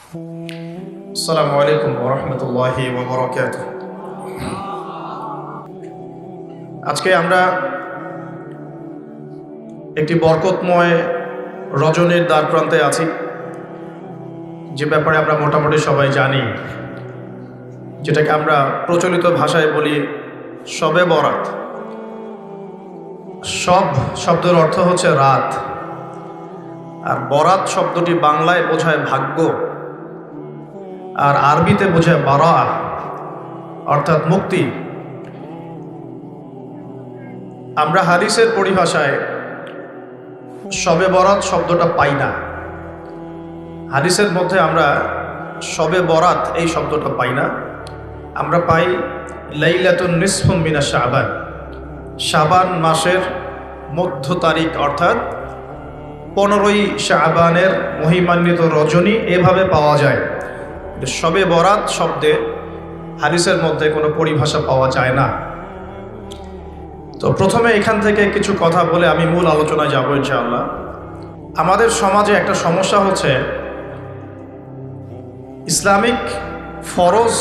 আসসালামু আলাইকুম ওয়া রাহমাতুল্লাহি ওয়া বারাকাতুহু। আজকে আমরা একটি বরকতময় রজনীর দ্বার প্রান্তে আছি, যে ব্যাপারে আমরা মোটামুটি সবাই জানি, যেটাকে আমরা প্রচলিত ভাষায় বলি শবে বরাত। শব শব্দের অর্থ হচ্ছে রাত, আর বরাত শব্দটি বাংলায় বোঝায় ভাগ্য, আর আরবিতে বোঝায় বারা, অর্থাৎ মুক্তি। আমরা হাদিসের পরিভাষায় শবে বরাত শব্দটা পাই না। হাদিসের মধ্যে আমরা শবে বরাত এই শব্দটা পাই না। আমরা পাই লাইলাতুন নিসফুম মিনাশ শাবান, শাবান মাসের মধ্য তারিখ, অর্থাৎ 15ই শাবানের মহিমান্বিত রজনী এভাবে পাওয়া যায়। শবে বরাত শব্দে হাদিসের মধ্যে কোনো পরিভাষা পাওয়া যায় না। তো প্রথমে এখান থেকে কিছু কথা বলে আমি মূল আলোচনায় যাব ইনশাআল্লাহ। আমাদের সমাজে একটা সমস্যা হচ্ছে, ইসলামিক ফরজ,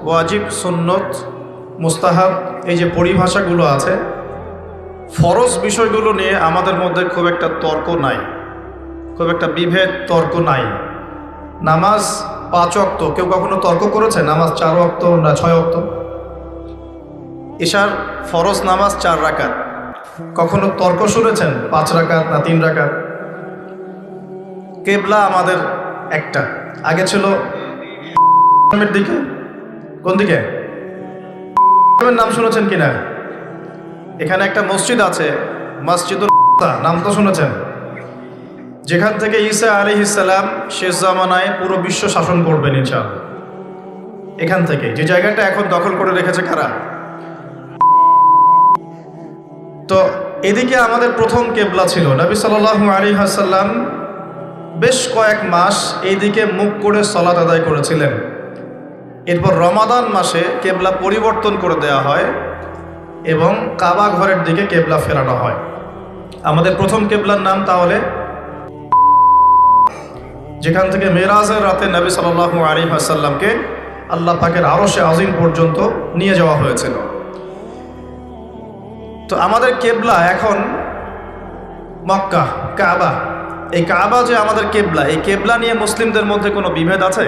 ওয়াজিব, সুন্নত, মুস্তাহাব এই যে পরিভাষাগুলো আছে, ফরজ বিষয়গুলো নিয়ে আমাদের মধ্যে খুব একটা তর্ক নাই, খুব একটা বিভেদ তর্ক নাই। নামাজ 5 ওয়াক্ত, কেউ কখনো তর্ক করেছে নামাজ 4 ওয়াক্ত না 6 ওয়াক্ত? ঈশার ফরজ নামাজ 4 রাকাত, কখনো তর্ক শুনেছেন 5 রাকাত না 3 রাকাত? কেবলা আমাদের একটা, আগে ছিল দিকে, কোন দিকে নাম শুনেছেন কিনা? এখানে একটা মসজিদ আছে, মসজিদুল নাম তো শুনেছেন, যেখান থেকে ঈসা আলাইহিস সালাম শেষ জামানায় পুরো বিশ্ব শাসন করবেন ইনশাআল্লাহ। এখান থেকে, যে জায়গাটা এখন দখল করে রেখেছে কারা? তো এদিকে আমাদের প্রথম কেবলা ছিল, নবী সাল্লাল্লাহু আলাইহি ওয়াসাল্লাম বেশ কয়েক মাস এইদিকে মুখ করে সালাত আদায় করেছিলেন। এরপর রমাদান মাসে কেবলা পরিবর্তন করে দেওয়া হয় এবং কাবা ঘরের দিকে কেবলা ফেরানো হয়। আমাদের প্রথম কেবলার নাম তাহলে, যেখান থেকে মেরাজের রাতে নবী সাল্লাল্লাহু আলাইহি ওয়াসাল্লামকে আল্লাহ পাকের আরশে আজিম পর্যন্ত নিয়ে যাওয়া হয়েছিল। তো আমাদের কেবলা এখন মক্কা, কাবা। এই কাবা যে আমাদের কেবলা, এই কেবলা নিয়ে মুসলিমদের মধ্যে কোনো বিভেদ আছে?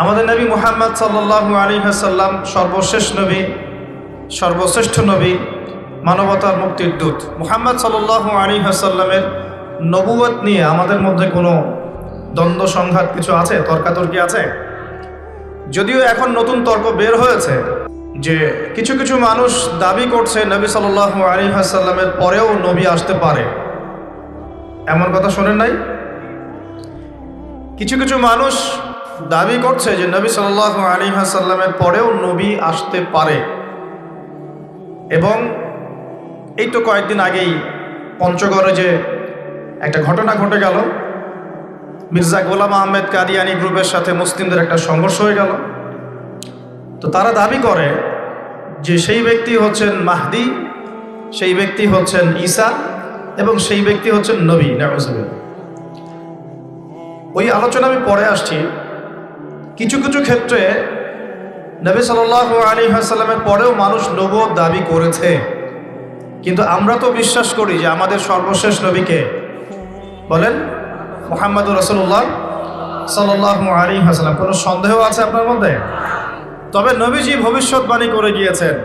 আমাদের নবী মুহাম্মদ সাল্লাল্লাহু আলাইহি ওয়াসাল্লাম সর্বশেষ নবী, সর্বশ্রেষ্ঠ নবী, মানবতার মুক্তির দূত। মুহাম্মদ সাল্লাল্লাহু আলাইহি ওয়াসাল্লামের নবুয়ত নিয়ে আমাদের মধ্যে কোনো দ্বন্দ্ব সংঘাত কিছু আছে, তর্কাতর্কি আছে? যদিও এখন নতুন তর্ক বের হয়েছে যে কিছু কিছু মানুষ দাবি করছে নবী সাল্লাল্লাহু আলাইহি ওয়াসাল্লামের পরেও নবী আসতে পারে। এমন কথা শোনেন নাই? কিছু কিছু মানুষ দাবি করছে যে নবী সাল্লাল্লাহু আলাইহি ওয়াসাল্লামের পরেও নবী আসতে পারে। এবং এই তো কয়েকদিন আগেই পঞ্চগড়ে যে একটা ঘটনা ঘটে গেল, মির্জা গোলাম আহমেদ কাদিয়ানি গ্রুপের সাথে মুসলিমদের একটা সংঘর্ষ হয়ে গেল। তো তারা দাবি করে যে সেই ব্যক্তি হচ্ছেন মাহদি, সেই ব্যক্তি হচ্ছেন ঈসা, এবং সেই ব্যক্তি হচ্ছেন নবী। নাউযুবিল্লাহ। ওই আলোচনা আমি পরে আসছি। কিছু কিছু ক্ষেত্রে নবী সাল্লাল্লাহু আলাইহি ওয়াসাল্লামের পরেও মানুষ নবুয়ত দাবি করেছে, কিন্তু আমরা তো বিশ্বাস করি যে আমাদের সর্বশেষ নবীকে বলেন মুহাম্মদুর রাসূলুল্লাহ সাল্লাল্লাহু আলাইহি ওয়াসাল্লাম। কোনো সন্দেহ আছে আপনার মধ্যে? তবে নবীজি ভবিষ্যৎবাণী করে গিয়েছেন,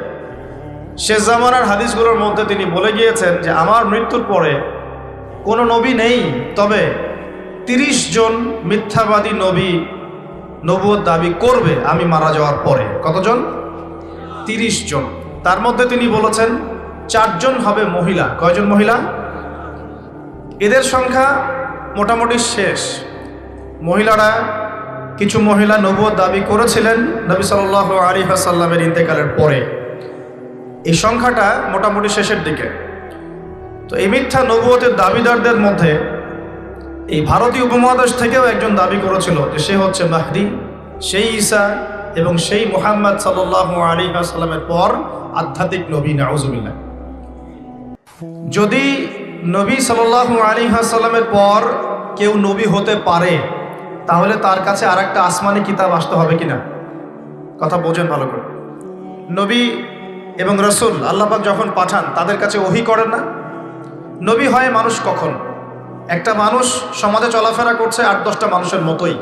শেষ জামানার হাদিসগুলোর মধ্যে তিনি বলে গিয়েছেন যে আমার মৃত্যুর পরে কোনো নবী নেই, তবে 30 জন মিথ্যাবাদী নবী নবুয়ত দাবি করবে আমি মারা যাওয়ার পরে। কতজন? 30 জন। তার মধ্যে তিনি বলেছেন 4 জন হবে মহিলা। কয়জন মহিলা? এদের সংখ্যা মোটামুটি শেষ। মহিলারা, কিছু মহিলা নবুয়ত দাবি করেছিলেন নবী সাল্লাল্লাহু আলাইহি ওয়াসাল্লামের ইন্তেকালের পরে। এই সংখ্যাটা মোটামুটি শেষের দিকে। তো এই মিথ্যা নবুয়তের দাবিদারদের মধ্যে এই ভারতীয় উপমহাদেশ থেকেও একজন দাবি করেছিল যে সে হচ্ছে মাহদি, সেই ঈসা এবং সেই মুহাম্মদ সাল্লাল্লাহু আলাইহি ওয়াসাল্লামের পর আধ্যাত্মিক নবী। নাউযুবিল্লাহ। যদি নবী সাল্লাল্লাহু আলাইহি ওয়াসাল্লামের পর কেউ নবী হতে পারে, তাহলে তার কাছে আর একটা আসমানি কিতাব আসতে হবে কিনা? কথা বোঝেন ভালো করে। নবী এবং রসুল আল্লাহ পাক যখন পাঠান তাদের কাছে ওহী করেন না? নবী হয় মানুষ কখন? একটা মানুষ সমাজে চলাফেরা করছে ৮-১০টা মানুষের মতোই।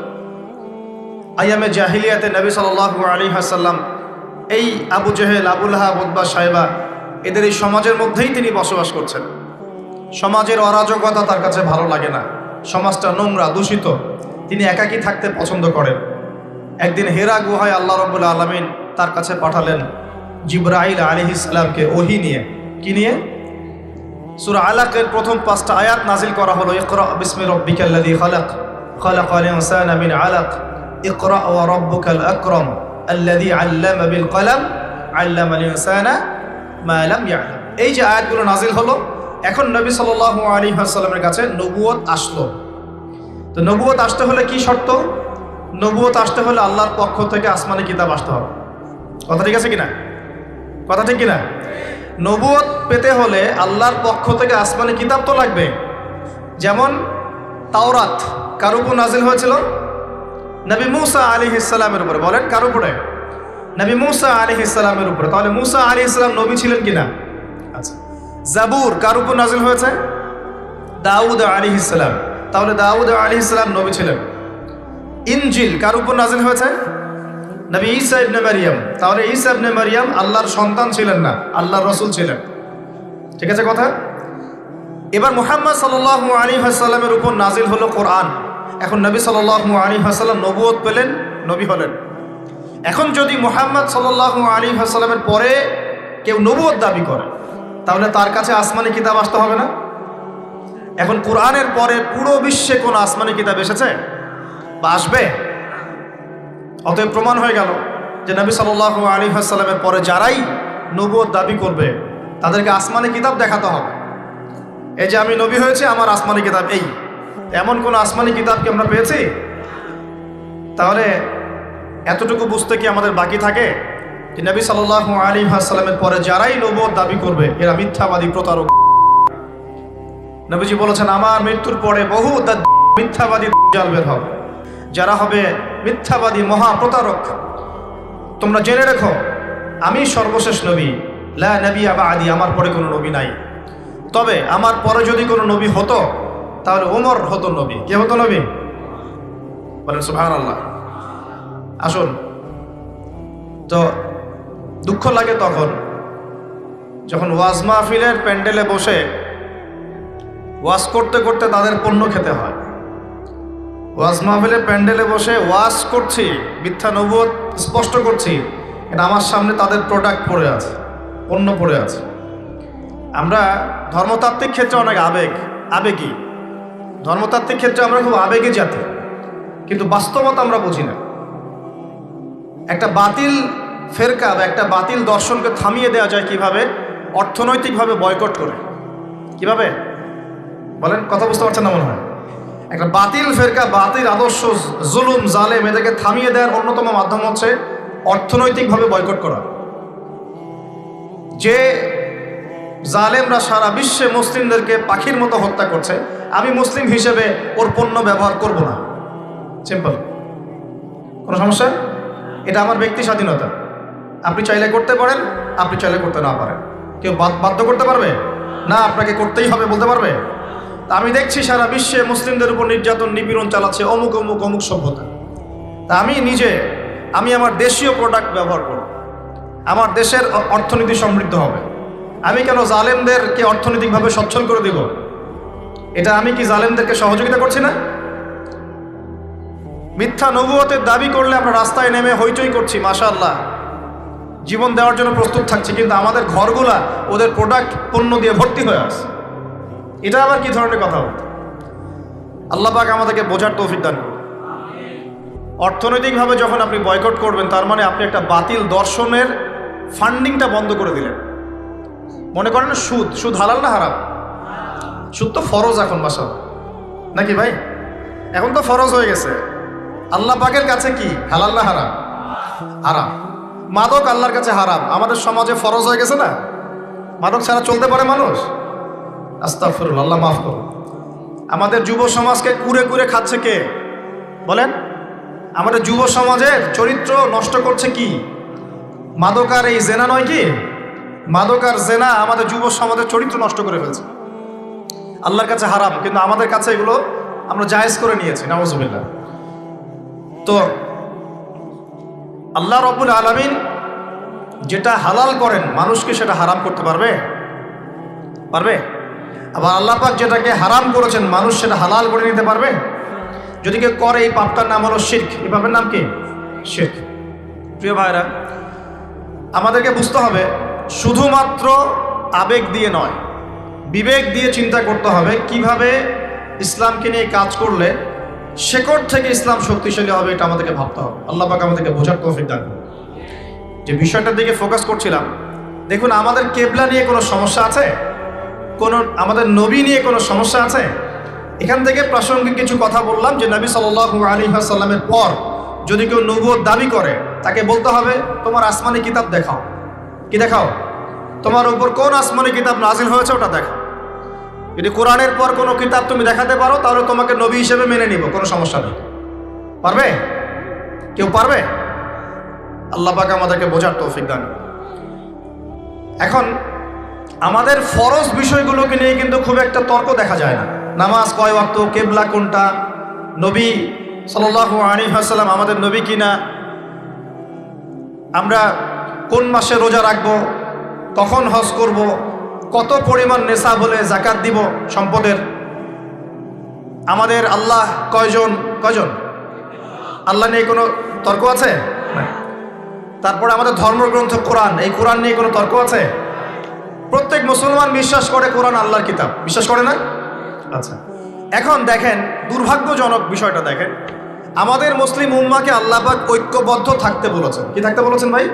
আইয়ামে জাহিলিয়াতে নবী সাল্লাল্লাহু আলাইহি ওয়াসাল্লাম এই আবু জেহেল, আবু লাহাব, উতবা, সাইবা এদের এই সমাজের মধ্যেই তিনি বসবাস করছেন। সমাজের অরাজকতা তার কাছে ভালো লাগে না, সমাজটা নোংরা, দূষিত, তিনি একাকী থাকতে পছন্দ করেন। একদিন হেরা গুহায় আল্লাহ রাব্বুল আলামিন তার কাছে পাঠালেন জিবরাইল আলাইহিস সালামকে ওহী নিয়ে। কি নিয়ে? সূরা আলাকের প্রথম 5টা আয়াত নাজিল করা হলো, ইকরা বিসমি রাব্বিকাল্লাযী খালাক, খালাকাল ইনসানা মিন আলাক, ইকরা ওয়া রাব্বুকাল আকরাম আল্লাযী আল্লামা বিল কলম, আল্লামাল ইনসানা মা লাম ইয়ালাম। এই যে আয়াতগুলো নাজিল হলো, এখন নবী সাল্লাল্লাহু আলাইহি ওয়াসাল্লামের কাছে নবুয়ত আসলো। তো নবুয়ত আসতে হলে কি শর্ত? নবুয়ত আসতে হলে আল্লাহর পক্ষ থেকে আসমানি কিতাব আসতে হবে। কথা ঠিক আছে কিনা? কথা ঠিক কিনা? নবুয়ত পেতে হলে আল্লাহর পক্ষ থেকে আসমানি কিতাব তো লাগবে। যেমন তাওরাত কার উপর নাজিল হয়েছিল? নবী মূসা আলাইহিস সালামের উপরে। বলেন কার উপরে? নবী মূসা আলাইহিস সালামের উপরে। তাহলে মূসা আলাইহিস সালাম নবী ছিলেন কিনা? আচ্ছা। জাবুর কার উপর নাজিল হয়েছে? দাউদ আলাইহিস সালাম। তাহলে দাউদ আলাইহিস সালাম নবী ছিলেন। ইনজিল কার উপর নাজিল হয়েছে? নবী ঈসা ইবনে মারইয়াম। তাহলে ঈসা ইবনে মারইয়াম আল্লাহর সন্তান ছিলেন না, আল্লাহর রাসূল ছিলেন। ঠিক আছে কথা? এবার মুহাম্মদ সাল্লাল্লাহু আলাইহি ওয়াসাল্লামের উপর নাজিল হলো কোরআন। এখন নবী সাল্লাল্লাহু আলাইহি ওয়াসাল্লাম নবুয়ত পেলেন, নবী হলেন। এখন যদি মুহাম্মদ সাল্লাল্লাহু আলাইহি ওয়াসাল্লামের পরে কেউ নবুয়ত দাবি করে, তাহলে তার কাছে আসমানি কিতাব আসতে হবে না? এখন কোরআনের পরে পুরো বিশ্বে কোন আসমানি কিতাব এসেছে বা আসবে? অতএব প্রমাণ হয়ে গেল যে নবী সাল্লাল্লাহু আলাইহি ওয়াসাল্লামের পরে যারাই নবুয়ত দাবি করবে তাদেরকে আসমানি কিতাব দেখাতে হবে। এই যে আমি নবী হয়েছে, আমার আসমানি কিতাব এই। এমন কোন আসমানি কিতাব কি আমরা পেয়েছি? তাহলে এতটুকু বুঝতে কি আমাদের বাকি থাকে যে নবী সাল্লাল্লাহু আলাইহি ওয়াসাল্লামের পরে যারাই নবুয়ত দাবি করবে এরা মিথ্যাবাদী, প্রতারক। নবীজি বলেছেন আমার মৃত্যুর পরে বহু মিথ্যাবাদী দাজ্জাল বের হবে, যারা হবে মিথ্যাবাদী, মহা প্রতারক। তোমরা জেনে রেখো আমি সর্বশেষ নবী, লা নবিয়্যা বা'দি, আমার পরে কোনো নবী নাই। তবে আমার পরে যদি কোনো নবী হতো তাহলে ওমর হতো নবী। কে হতো নবী? বলেন সুবহানাল্লাহ। আসুন, তো দুঃখ লাগে তখন যখন ওয়াজ মাহফিলের প্যান্ডেলে বসে ওয়াজ করতে করতে তাদের পণ্য খেতে হয়। ওয়াজ মাহফিলের প্যান্ডেলে বসে ওয়াজ করছি, মিথ্যা নবুয়ত স্পষ্ট করছি, এটা আমার সামনে তাদের প্রোডাক্ট পড়ে আছে, পণ্য পড়ে আছে। আমরা ধর্মতাত্ত্বিক ক্ষেত্রে অনেক আবেগী। ধর্মতাত্ত্বিক ক্ষেত্রে আমরা খুব আবেগী জাতি, কিন্তু বাস্তবতা আমরা বুঝি না। একটা বাতিল ফেরকা বা একটা বাতিল দর্শনকে থামিয়ে দেওয়া যায় কিভাবে? অর্থনৈতিকভাবে বয়কট করে। কিভাবে বলেন? কথা বুঝতে পারছেন না মনে হয়। একটা বাতিল ফেরকা, বাতিল আদর্শ, জুলুম, জালেম, এদেরকে থামিয়ে দেওয়ার অন্যতম মাধ্যম হচ্ছে অর্থনৈতিকভাবে বয়কট করা। যে জালেমরা সারা বিশ্বে মুসলিমদেরকে পাখির মতো হত্যা করছে, আমি মুসলিম হিসেবে ওর পণ্য ব্যবহার করব না। সিম্পল। কোনো সমস্যা? এটা আমার ব্যক্তি স্বাধীনতা। আপনি চাইলে করতে পারেন, আপনি চাইলে করতে না পারেন। কেউ বাধ্য করতে পারবে না, আপনাকে করতেই হবে বলতে পারবে? তা আমি দেখছি সারা বিশ্বে মুসলিমদের উপর নির্যাতন, নিপীড়ন চালাচ্ছে অমুক অমুক অমুক সভ্যতা। তা আমি আমার দেশীয় প্রোডাক্ট ব্যবহার করব, আমার দেশের অর্থনীতি সমৃদ্ধ হবে। আমি কেন জালেমদেরকে অর্থনৈতিকভাবে সচ্ছল করে দিব? এটা আমি কি জালেমদেরকে সহযোগিতা করছি না? মিথ্যা নবুয়তের দাবি করলে আমরা রাস্তায় নেমে হইচই করছি, মাশাআল্লাহ, জীবন দেওয়ার জন্য প্রস্তুত থাকছি, কিন্তু আমাদের ঘরগুলা ওদের প্রোডাক্ট, পণ্য দিয়ে ভর্তি হয়ে আছে। এটা আবার কি ধরনের কথা বলতে? আল্লাহ পাক আমাদেরকে বোঝার তৌফিক দান করুন। অর্থনৈতিকভাবে যখন আপনি বয়কট করবেন, তার মানে আপনি একটা বাতিল দর্শনের ফান্ডিংটা বন্ধ করে দিলেন। মনে করেন সুদ হালাল না হারাম? সুদ তো ফরজ এখন, মাশাআল্লাহ, নাকি ভাই? এখন তো ফরজ হয়ে গেছে। আল্লাহ পাকের কাছে কি হালাল না হারাম? হারাম। মাদক আল্লাহর কাছে হারাম, আমাদের সমাজে ফরজ হয়ে গেছে না? মাদক ছাড়া চলতে পারে মানুষ? আস্তাগফিরুল্লাহ, আল্লাহ মাফ করুন। আমাদের যুব সমাজকে কুরে কুরে খাচ্ছে কে? বলেন, আমাদের যুব সমাজের চরিত্র নষ্ট করছে কি? মাদক আর এই জেনা নয় কি? মাদক আর জেনা আমাদের যুব সমাজের চরিত্র নষ্ট করে ফেলছে। আল্লাহর কাছে হারাম, কিন্তু আমাদের কাছে এগুলো আমরা জায়েজ করে নিয়েছি, নাউজুবিল্লাহ। তো আল্লাহ রাব্বুল আলামিন যেটা হালাল করেন, মানুষকে সেটা হারাম করতে পারবে? পারবে? আবার আল্লাহ পাক যেটাকে হারাম করেছেন, মানুষ সেটা হালাল করে নিতে পারবে? যদি কেউ করে, এই পাপটার নাম হলো শিরক। এই পাপের নাম কি? শিরক। প্রিয় ভাইরা, আমাদেরকে বুঝতে হবে শুধুমাত্র আবেগ দিয়ে নয়, বিবেক দিয়ে চিন্তা করতে হবে কিভাবে ইসলামকে নিয়ে কাজ করলে শেকড় থেকে ইসলাম শক্তিশালী হবে। এটা আমাদেরকে ভাবতে হবে। আল্লাহ পাক আমাদেরকে বোঝার তৌফিক দান করুন। যে বিষয়টার দিকে ফোকাস করছিলাম, দেখুন, আমাদের কেবলা নিয়ে কোনো সমস্যা আছে? আমাদের নবী নিয়ে কোনো সমস্যা আছে? এখান থেকে প্রাসঙ্গিক কিছু কথা বললাম যে নবী সাল্লাল্লাহু আলাইহি ওয়াসাল্লামের পর যদি কেউ নবুয়ত দাবি করে, তাকে বলতে হবে তোমার আসমানি কিতাব দেখাও। কি দেখাও? তোমার উপর কোন আসমানি কিতাব নাজিল হয়েছে ওটা দেখাও। যদি কোরআনের পর কোনো কিতাব তুমি দেখাতে পারো, তাহলে তোমাকে নবী হিসেবে মেনে নিব, কোনো সমস্যা নেই। পারবে? কেউ পারবে? আল্লাহ পাক আমাদেরকে বোঝার তৌফিক দান। এখন আমাদের ফরজ বিষয়গুলোকে নিয়ে কিন্তু খুব একটা তর্ক দেখা যায় না। নামাজ কয় ওয়াক্ত, কেবলা কোনটা, নবী সাল্লাল্লাহু আলাইহি ওয়াসাল্লাম আমাদের নবী কিনা, আমরা কোন মাসে রোজা রাখবো, কখন হজ করব, কত পরিমাণ নেশাব হলে যাকাত দিব সম্পদের, আমাদের আল্লাহ কয়জন, আল্লাহ নিয়ে কোনো তর্ক আছে? তারপরে আমাদের ধর্মগ্রন্থ কোরআন, এই কোরআন নিয়ে কোনো তর্ক আছে? প্রত্যেক মুসলমান বিশ্বাস করে কোরআন আল্লাহর কিতাব, বিশ্বাস করে না? আচ্ছা, এখন দেখেন দুর্ভাগ্যজনক বিষয়টা দেখেন, আমাদের মুসলিম উম্মাহকে আল্লাহ পাক ঐক্যবদ্ধ থাকতে বলেছেন। কি থাকতে বলেছেন ভাই?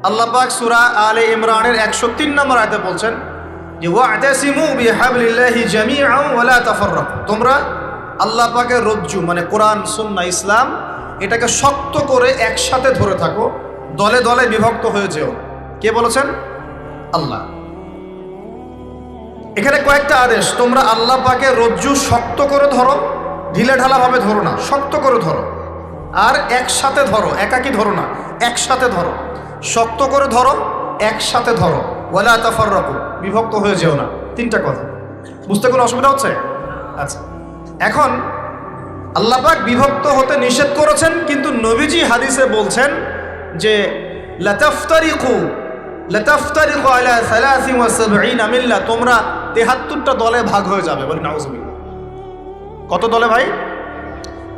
আল্লাহ পাক সূরা আলে ইমরানের 103 নম্বর আয়াতে বলছেন যে ওয়া'তাসিমু বিহাবলিল্লাহি জামিআন ওয়া লা তাফাররাকু, তোমরা আল্লাহ পাকের রজ্জু মানে কোরআন, সুন্নাহ, ইসলাম, এটাকে শক্ত করে একসাথে ধরে থাকো, দলে দলে বিভক্ত হয়ে যেও। কে বলেছেন? আল্লাহ। এখানে কয়েকটা আদেশ, তোমরা আল্লাহ পাকের রজ্জু শক্ত করে ধরো, ঢিলে ঢালা ভাবে ধরো না, শক্ত করে ধরো, আর একসাথে ধরো, একাকি ধরো না, একসাথে ধরো, শক্ত করে ধরো, একসাথে ধরো, ওয়ালা তাফাররাকু, বিভক্ত হয়ে যেও না। তিনটা কথা, বুঝতে কোনো অসুবিধা হচ্ছে? আচ্ছা, এখন আল্লাহ পাক বিভক্ত হতে নিষেধ করেছেন, কিন্তু নবীজি হাদিসে বলছেন যে লাতাফতারিকু আলা 73 মিল্লা, তোমরা 73টা দলে ভাগ হয়ে যাবে। বলি নাউজুবিল্লাহ। কত দলে ভাই?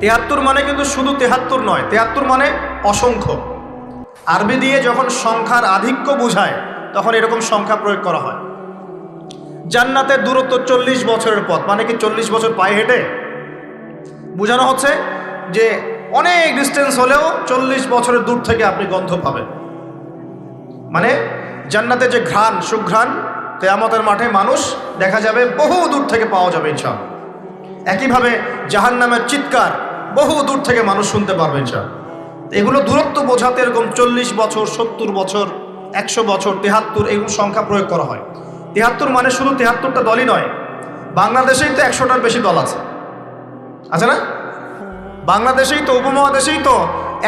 73 মানে কিন্তু শুধু 73 নয়, 73 মানে অসংখ্য। আরবি দিয়ে যখন সংখ্যার আধিক্য বোঝায় তখন এরকম সংখ্যা প্রয়োগ করা হয়। জান্নাতের দূরত্ব 40 বছরের পথ, মানে কি 40 বছর পায়ে হেঁটে? বোঝানো হচ্ছে যে অনেক ডিস্টেন্স হলেও 40 বছরের দূর থেকে আপনি গন্ধ পাবেন। মানে জান্নাতে যে ঘ্রাণ, সুঘ্রাণ, কিয়ামতের মাঠে মানুষ দেখা যাবে বহু দূর থেকে পাওয়া যাবে ইনশাআল্লাহ। একইভাবে জাহান্নামের চিৎকার বহু দূর থেকে মানুষ শুনতে পারবে ইনশাআল্লাহ। এগুলো দূরত্ব বোঝাতে এরকম 40 বছর, 70 বছর, 100 বছর, 73 এগুলো সংখ্যা প্রয়োগ করা হয়। 73 মানে শুধু 73টা দলই নয়, বাংলাদেশেই তো 100টার বেশি দল আছে না? বাংলাদেশেই তো, উপমহাদেশেই তো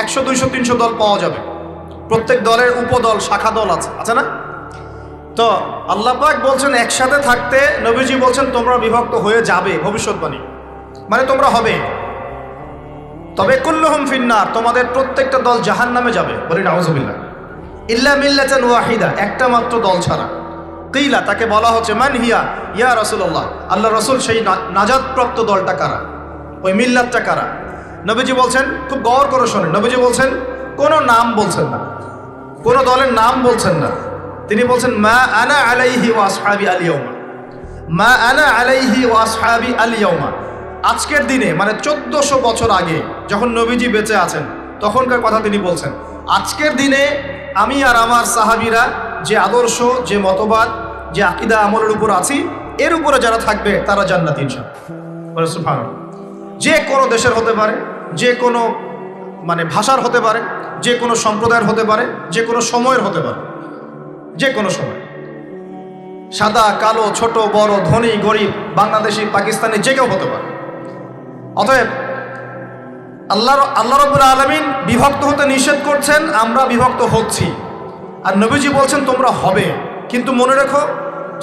100, 200, 300 দল পাওয়া যাবে। প্রত্যেক দলের উপদল, শাখা দল আছে না? তো আল্লাহ পাক বলছেন একসাথে থাকতে, নবীজি বলছেন তোমরা বিভক্ত হয়ে যাবে, ভবিষ্যৎবাণী মানে তোমরা হবে। তবে কুল্লুহুম ফিন্নার, তোমাদের প্রত্যেকটা দল জাহান্নামে যাবে। বলি নাউজুবিল্লাহ। ইল্লা মিল্লাতান ওয়াহিদা, একটা মাত্র দল ছাড়া। কিলা, তাকে বলা হচ্ছে মান হিয়া ইয়া রাসূলুল্লাহ, আল্লাহ রাসূল, সেই নাজাতপ্রাপ্ত দলটা কারা, ওই মিল্লাতটা কারা? নবীজি বলছেন, খুব গৌর করে শোনেন, নবীজি বলছেন কোনো নাম বলছেন না, কোনো দলের নাম বলছেন না। তিনি বলছেন মা আনা আলাইহি ওয়া আসহাবি আল ইয়াউমা, মা আনা আলাইহি ওয়া আসহাবি আল ইয়াউমা। আজকের দিনে মানে 1400 বছর আগে যখন নবীজি বেঁচে আছেন তখনকার কথা তিনি বলছেন। আজকের দিনে আমি আর আমার সাহাবীরা যে আদর্শ, যে মতবাদ, যে আকীদা আমলের উপর আছি, এর উপরে যারা থাকবে তারা জান্নাতি ইনশাআল্লাহ। সুবহানাল্লাহ। যে কোনো দেশের হতে পারে, যে কোনো মানে ভাষার হতে পারে, যে কোনো সম্প্রদায়ের হতে পারে, যে কোনো সময়ের হতে পারে, যে কোনো সময়, সাদা কালো, ছোট বড়, ধনী গরিব, বাংলাদেশি, পাকিস্তানি, যে কেউ হতে পারে। অতএব আল্লাহ রাব্বুল আলামিন বিভক্ত হতে নিষেধ করছেন, আমরা বিভক্ত হচ্ছি। আর নবীজি বলছেন তোমরা হবে, কিন্তু মনে রেখো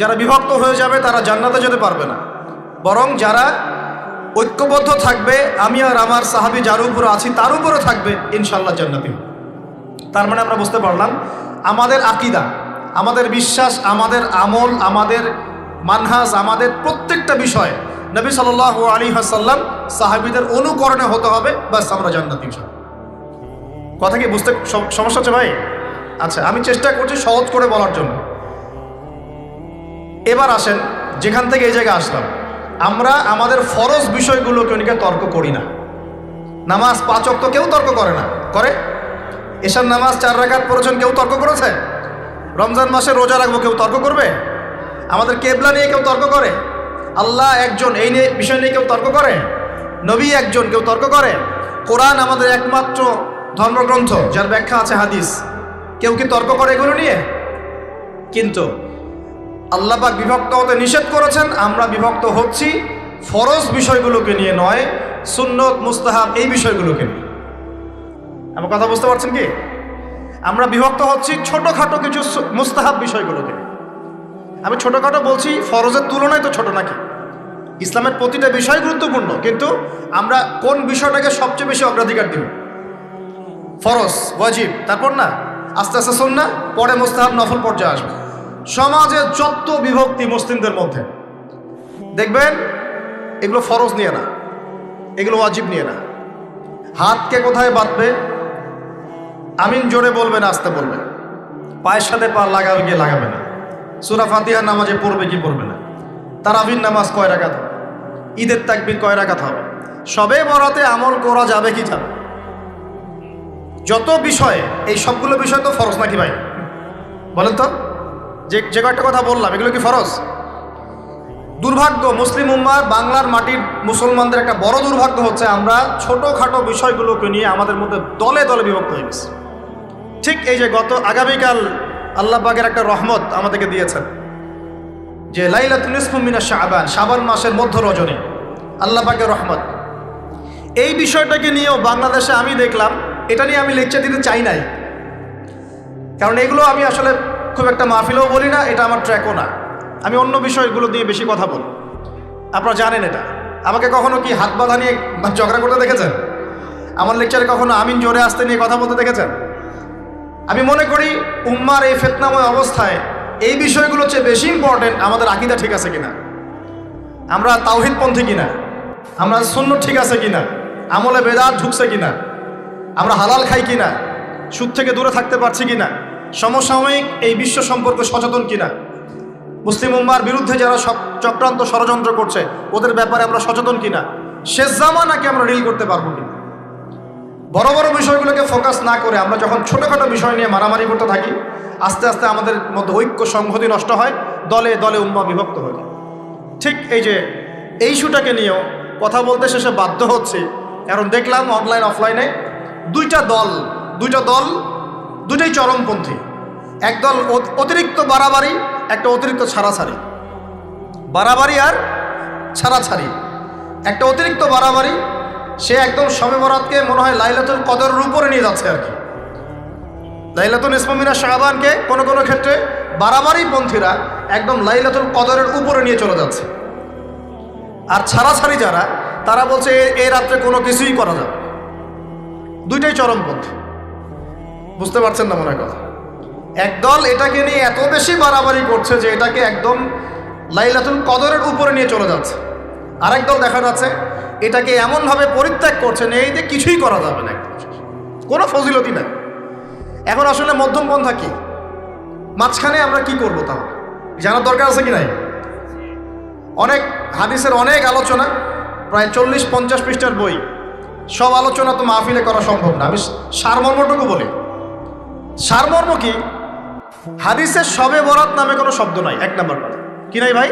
যারা বিভক্ত হয়ে যাবে তারা জান্নাতে যেতে পারবে না, বরং যারা ঐক্যবদ্ধ থাকবে, আমি আর আমার সাহাবী যার উপরে আছি তার উপরে থাকবে, ইনশাআল্লাহ জান্নাতি। তার মানে আমরা বুঝতে পারলাম আমাদের আকীদা, আমাদের বিশ্বাস, আমাদের আমল, আমাদের মানহাজ, আমাদের প্রত্যেকটা বিষয় নবী সাল্লাল্লাহু আলাইহি ওয়াসাল্লাম সাহাবীদের অনুকরণে হতে হবে, বাস আমরা জান্নাতি ইনশাআল্লাহ। কথা কি বুঝতে সমস্যা হচ্ছে ভাই? আচ্ছা, আমি চেষ্টা করছি সহজ করে বলার জন্য। এবার আসেন, যেখান থেকে এই জায়গায় আসলাম, আমরা আমাদের ফরজ বিষয়গুলোকে নিয়ে তর্ক করি না। নামাজ 5 ওয়াক্ত কেউ তর্ক করে না, করে? এশার নামাজ 4 রাকাত পড়েছেন, কেউ তর্ক করেছে? রমজান মাসে রোজা রাখবো, কেউ তর্ক করবে? আমাদের কেবলা নিয়ে কেউ তর্ক করে? আল্লাহ একজন, এই নিয়ে বিষয় নিয়ে কেউ তর্ক করে? নবী একজন, কেউ তর্ক করে? কোরআন আমাদের একমাত্র ধর্মগ্রন্থ যার ব্যাখ্যা আছে হাদিস, কেউ কি তর্ক করে এগুলো নিয়ে? কিন্তু আল্লাহ পাক বিভক্ত হতে নিষেধ করেছেন, আমরা বিভক্ত হচ্ছি ফরজ বিষয়গুলোকে নিয়ে নয়, সুন্নত মুস্তাহাব এই বিষয়গুলোকে নিয়ে। আমার কথা বুঝতে পারছেন কি? আমরা বিভক্ত হচ্ছি ছোটোখাটো কিছু মুস্তাহাব বিষয়গুলোকে। আমি ছোটোখাটো বলছি, ফরজের তুলনায় তো ছোট নাকি? ইসলামের প্রতিটা বিষয় গুরুত্বপূর্ণ, কিন্তু আমরা কোন বিষয়টাকে সবচেয়ে বেশি অগ্রাধিকার দিব? ফরজ, ওয়াজিব, তারপর না আস্তে আস্তে সুন্নাহ, পরে মুস্তাহাব, নফল পর্যায়ে আসবে। সমাজের যত বিভক্তি মুসলিমদের মধ্যে দেখবেন, এগুলো ফরজ নিয়ে না, এগুলো ওয়াজিব নিয়ে না। হাতকে কোথায় বাঁধবে? আমিন জোরে বলবে না আস্তে বলবে? পায়ের সাথে পা লাগাবে কি লাগাবে না? সূরা ফাতিহা নামাজে পড়বে কি পড়বে না? তারাবির নামাজ কয় রাকাত হবে? ঈদের তাকবীর কয় রাকাত হবে? সবে বরাতে আমল করা যাবে কি যাবে? যত বিষয়, এই সবগুলো বিষয় তো ফরজ নাকি ভাই? বলেন তো, যে কয়েকটা কথা বললাম এগুলো কি ফরজ? দুর্ভাগ্য, মুসলিম উম্মার, বাংলার মাটির মুসলমানদের একটা বড় দুর্ভাগ্য হচ্ছে আমরা ছোটোখাটো বিষয়গুলোকে নিয়ে আমাদের মধ্যে দলে দলে বিভক্ত হয়ে গেছি। ঠিক এই যে আগামীকাল আল্লাহ পাকের একটা রহমত আমাদেরকে দিয়েছেন, যে লাইলাতুন নিসফু মিনাশ শাবান, শাবান মাসের মধ্য রজনী, আল্লাহ পাকের রহমত। এই বিষয়টাকে নিয়েও বাংলাদেশে আমি দেখলাম, এটা নিয়ে আমি লেকচার দিতে চাই নাই, কারণ এগুলো আমি আসলে খুব একটা মাহফিলেও বলি না, এটা আমার ট্র্যাকও না। আমি অন্য বিষয়গুলো দিয়ে বেশি কথা বলি, আপনারা জানেন এটা। আমাকে কখনো কি হাত বাঁধা নিয়ে ঝগড়া করতে দেখেছেন? আমার লেকচারে কখনো আমিন জোরে আসতে নিয়ে কথা বলতে দেখেছেন? আমি মনে করি উম্মার এই ফিতনাময় অবস্থায় এই বিষয়গুলো চেয়ে বেশি ইম্পর্টেন্ট আমাদের আকীদা ঠিক আছে কিনা, আমরা তাওহীদপন্থী কিনা, আমরা সুন্নত ঠিক আছে কিনা, আমলে বেদাত ঢুকছে কিনা, আমরা হালাল খাই কিনা, সুদ থেকে দূরে থাকতে পারছি কিনা, সমসাময়িক এই বিশ্ব সম্পর্কে সচেতন কিনা, মুসলিম উম্মার বিরুদ্ধে যারা চক্রান্ত ষড়যন্ত্র করছে ওদের ব্যাপারে আমরা সচেতন কিনা, শেষ জামানাকে আমরা রিল করতে পারবো কিনা। বড় বড় বিষয়গুলোকে ফোকাস না করে আমরা যখন ছোটোখাটো বিষয় নিয়ে মারামারি করতে থাকি, আস্তে আস্তে আমাদের মধ্যে ঐক্য সংহতি নষ্ট হয়, দলে দলে উম্মা বিভক্ত হয়ে যায়। ঠিক এই যে এই ইস্যুটাকে নিয়েও কথা বলতে শেষে বাধ্য হচ্ছে, কারণ দেখলাম অনলাইন অফলাইনে দুইটা দল দুটাই চরমপন্থী। একদল অতিরিক্ত বাড়াবাড়ি, একটা অতিরিক্ত ছাড়াছাড়ি। বাড়াবাড়ি আর ছাড়াছাড়ি, একটা অতিরিক্ত বাড়াবাড়ি, সে একদম শবে বরাতকে মনে হয় লাইলাতুল কদরের উপরে নিয়ে যাচ্ছে আর কি। লাইলাতুল নিসফু মিনাশ শাবানকে কোনো কোনো ক্ষেত্রে বাড়াবাড়ি পন্থীরা একদম লাইলাতুল কদরের উপরে নিয়ে চলে যাচ্ছে। আর ছাড়াছাড়ি যারা, তারা বলছে এই রাত্রে কোনো কিছুই করা যাবে। দুইটাই চরমপন্থী, বুঝতে পারছেন না মনে কথা? একদল এটাকে নিয়ে এত বেশি বাড়াবাড়ি করছে যে এটাকে একদম লাইলাতুল কদরের উপরে নিয়ে চলে যাচ্ছে। আরেক দল দেখা যাচ্ছে এটাকে এমনভাবে পরিত্যাগ করছে এই যে কিছুই করা যাবে না, কোনো ফজিলতি নাই। এখন আসলে মধ্যম পন্থা কি? মাঝখানে আমরা কি করবো তাহলে জানার দরকার আছে কি নাই? অনেক হাদিসের অনেক আলোচনা, প্রায় 40-50 পৃষ্ঠার বই, সব আলোচনা তো মাহফিলে করা সম্ভব না। আমি সারমর্মটুকু বলি। সারমর্ম কি? হাদিসের শবে বরাত নামে কোনো শব্দ নাই, এক নম্বর কথা। কি নাই ভাই?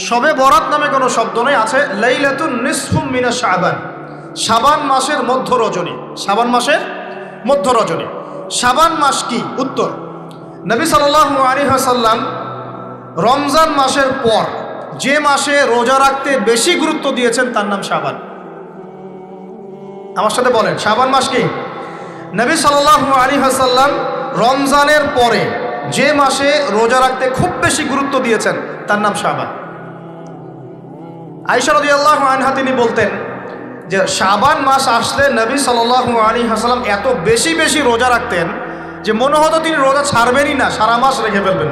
শবে বরাত নামে কোনো শব্দ নাই, আছে লাইলাতুন নিসফু মিনাশ শাবান, শাবান মাসের মধ্য রজনী। শাবান মাসের মধ্য রজনী। শাবান মাস কি? উত্তর, নবী সাল্লাল্লাহু আলাইহি ওয়াসাল্লাম রমজান মাসের পর যে মাসে রোজা রাখতে বেশি গুরুত্ব দিয়েছেন তার নাম শাবান। আমার সাথে বলেন, শাবান মাস কি? নবী সাল্লাল্লাহু আলাইহি ওয়াসাল্লাম রমজানের পরে যে মাসে রোজা রাখতে খুব বেশি গুরুত্ব দিয়েছেন তার নাম শাবান। আয়েশা রাদিয়াল্লাহু আনহা তিনি বলতেন যে শাবান মাস আসলে নবী সাল্লাল্লাহু আলাইহি ওয়াসাল্লাম এত বেশি বেশি রোজা রাখতেন যে মনে হতো তিনি রোজা ছাড়বেনই না, সারা মাস রেখে ফেলবেন।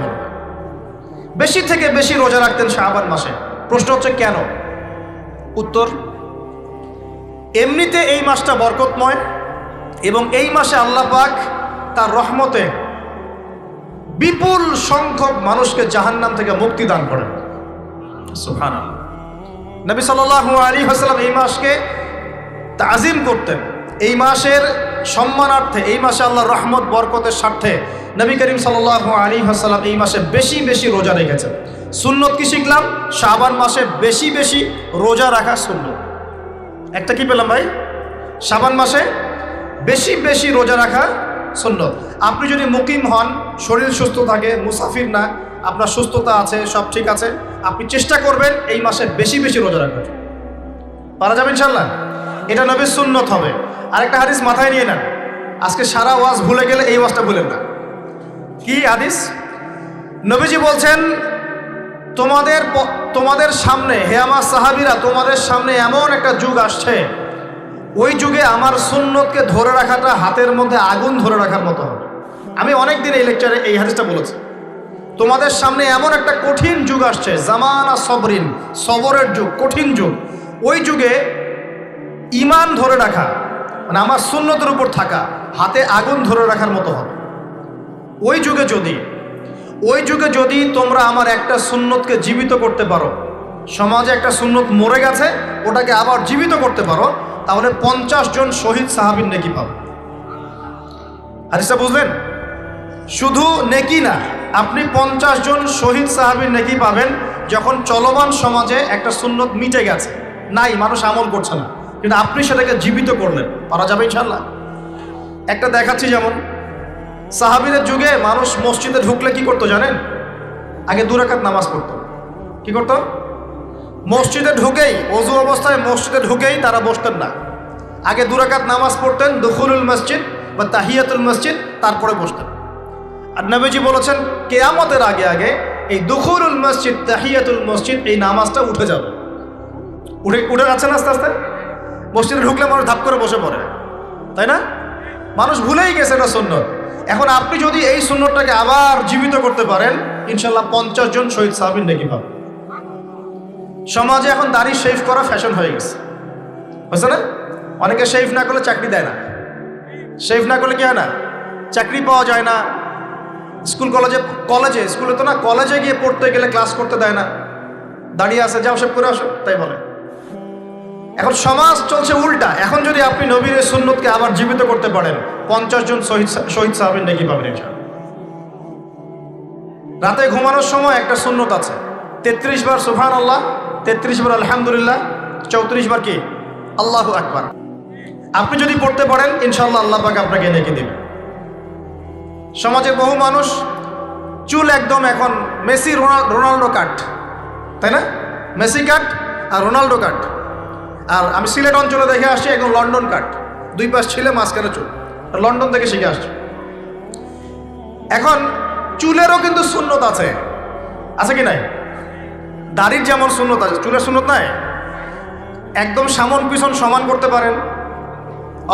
বেশি থেকে বেশি রোজা রাখতেন শাবান মাসে। প্রশ্ন হচ্ছে কেন? উত্তর, এমনিতে এই মাসটা বরকতময় এবং এই মাসে আল্লাহ পাক তার রহমতে বিপুল সংখ্যক মানুষকে জাহান্নাম থেকে মুক্তি দান করেন। সুবহানাল্লাহ। নবী সাল্লাল্লাহু আলাইহি ওয়াসাল্লাম এই মাসকে তাজিম করতেন। এই মাসের সম্মানার্থে, এই মাসে আল্লাহর রহমত বরকতের স্বার্থে নবী করিম সাল্লাল্লাহু আলাইহি ওয়াসাল্লাম এই মাসে বেশি বেশি রোজা রেখেছেন। সুন্নত কি শিখলাম? শাবান মাসে বেশি বেশি রোজা রাখা সুন্নত। একটা কি পেলাম ভাই? শাবান মাসে বেশি বেশি রোজা রাখা সুন্নত। আপনি যদি মুকিম হন, শরীর সুস্থ থাকে, মুসাফির না, আপনার সুস্থতা আছে, সব ঠিক আছে, আপনি চেষ্টা করবেন এই মাসে বেশি বেশি রোজা রাখার। পারা যাবে ইনশাল্লাহ। এটা নবীর সুন্নত হবে। আরেকটা হাদিস মাথায় নিয়ে নেন, আজকে সারা ওয়াজ ভুলে গেলে এই ওয়াজটা ভুলেন না। কি হাদিস? নবীজি বলছেন, তোমাদের সামনে, হে আমার সাহাবীরা, তোমাদের সামনে এমন একটা যুগ আসছে, ওই যুগে আমার সুন্নতকে ধরে রাখাটা হাতের মধ্যে আগুন ধরে রাখার মতো হবে। আমি অনেকদিন এই লেকচারে এই হাদিসটা বলেছি। তোমাদের সামনে এমন একটা কঠিন যুগ আসছে, জামানা সবরিন, সবরের যুগ, কঠিন যুগ। ওই যুগে ঈমান ধরে রাখা, মানে আমার সুন্নতের উপর থাকা, হাতে আগুন ধরে রাখার মতো হবে। ওই যুগে যদি তোমরা আমার একটা সুন্নতকে জীবিত করতে পারো, সমাজে একটা সুন্নত মরে গেছে, ওটাকে আবার জীবিত করতে পারো, তাহলে 50 জন শহীদ সাহাবীর নেকি পাবে। হাদিসটা বুঝলেন? শুধু নেকি না, আপনি 50 জন শহীদ সাহাবীর নেকি পাবেন যখন চলমান সমাজে একটা সুন্নত মিটে গেছে, নাই, মানুষ আমল করছে না, কিন্তু আপনি সেটাকে জীবিত করলেন। পারা যাবে ইনশাল্লাহ। একটা দেখাচ্ছি, যেমন সাহাবীদের যুগে মানুষ মসজিদে ঢুকলে কি করতো জানেন? আগে 2 রাকাত নামাজ পড়তো। কি করতো? মসজিদে ঢুকেই, ওযু অবস্থায় মসজিদে ঢুকেই তারা বসতেন না। আগে 2 রাকাত নামাজ পড়তেন, দুখুলুল মসজিদ বা তাহিয়াতুল মসজিদ, তারপরে বসতেন। আর নবীজি বলেছেন কিয়ামতের আগে আগে এই দুখুলুল মসজিদ, তাহিয়াতুল মসজিদ, এই নামাজটা উঠে যাবে। উঠে যাচ্ছে না আস্তে আস্তে। মসজিদে ঢুকলে মানুষ ধাপ করে বসে পড়ে, তাই না? মানুষ ভুলেই গেছে এটা সুন্নত। এখন আপনি যদি এই সুন্নতটাকে আবার জীবিত করতে পারেন, ইনশাল্লাহ 50 জন শহীদ সাহাবীর নেকি পাবেন। সমাজে এখন দাড়ি শেভ করা ফ্যাশন হয়ে গেছে, বুঝছে না? অনেকে শেভ না করলে চাকরি দেয় না। শেভ না করলে কি হয় না? চাকরি পাওয়া যায় না। স্কুলে তো না, কলেজে গিয়ে পড়তে গেলে ক্লাস করতে দেয় না। দাঁড়িয়ে আছে, যাও শেভ করে আসো, তাই বলে। এখন সমাজ চলছে উল্টা। এখন যদি আপনি নবীর সুন্নতকে আবার জীবিত করতে পারেন, 50 জন শহীদ সাহাবীর নেকি পাবেন ইনশাআল্লাহ। রাতে ঘুমানোর সময় একটা সুন্নত আছে, 33 বার সুবহানাল্লাহ, 33 বার আলহামদুলিল্লাহ, 34 বার কি আল্লাহু আকবার। আপনি যদি পড়তে পারেন, ইনশাআল্লাহ আল্লাহ পাক আপনাকে নেকি দেবেন। সমাজে বহু মানুষ চুল একদম এখন মেসি রোনাল্ডো কাট, তাই না? মেসি কাট আর রোনাল্ডো কাট। আর আমি সিলেট অঞ্চলে দেখে আসছি একদম লন্ডন কাট, 2 পাশ ছিলে, মাঝখানে চুল। লন্ডন থেকে শিখে আসছি। এখন চুলেরও কিন্তু সুন্নত আছে, আছে কি নাই? দাড়ির যেমন সুন্নত আছে, চুলের সুন্নত নাই। একদম সামন পিছন সমান করতে পারেন,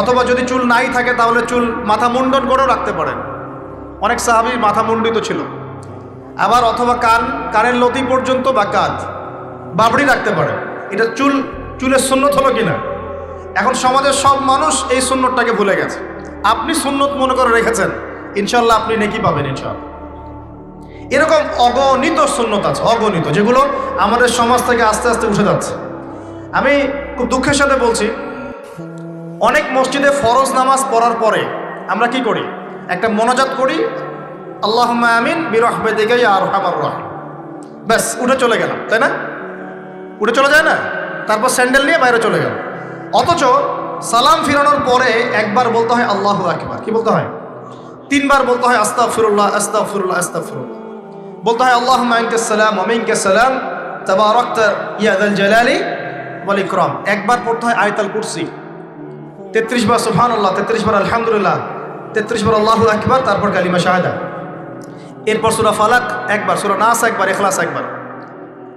অথবা যদি চুল নাই থাকে তাহলে চুল মাথা মুন্ডন করেও রাখতে পারেন। অনেক সাহাবীর মাথা মুন্ডিত ছিল। আবার অথবা কানের লতি পর্যন্ত বা কাঁধ বাবড়ি রাখতে পারেন। এটা চুলের সুন্নত হলো কিনা? এখন সমাজের সব মানুষ এই সুন্নতটাকে ভুলে গেছে। আপনি সুন্নত মনে করে রেখেছেন, ইনশাল্লাহ আপনি নেকি পাবেন ইনশাআল্লাহ। এরকম অগণিত সুন্নত আছে, অগণিত, যেগুলো আমাদের সমাজ থেকে আস্তে আস্তে উঠে যাচ্ছে। আমি খুব দুঃখের সাথে বলছি, অনেক মসজিদে ফরজ নামাজ পড়ার পরে আমরা কি করি? একটা মোনাজাত করি, আল্লাহুম্মা আমিন বিরহমাতিকা ইয়া আরহামার রাহিম, ব্যাস উঠে চলে গেলাম, তাই না? উঠে চলে যায় না? তারপর স্যান্ডেল নিয়ে বাইরে চলে গেল। অথচ সালাম ফিরানোর পরে একবার বলতে হয় আল্লাহু আকবার। কি বলতে হয়? 3 বার বলতে হয় আস্তাগফিরুল্লাহ, আস্তাগফিরুল্লাহ, আস্তাগফিরুল্লাহ। বলতে হয় আল্লাহুম্মা আনতাস সালাম ওয়া মিনকাস সালাম তাবারাকতা ইয়া যাল জালালি ওয়াল ইকরাম। একবার পড়তে হয় আয়াতুল কুরসি। 33 বার সুবহানাল্লাহ, 33 বার আলহামদুলিল্লাহ, 33 বার আল্লাহু আকবার, তারপর কালিমা শাহাদা। এরপর সূরা ফালাক একবার, সূরা নাস একবার, ইখলাস একবার।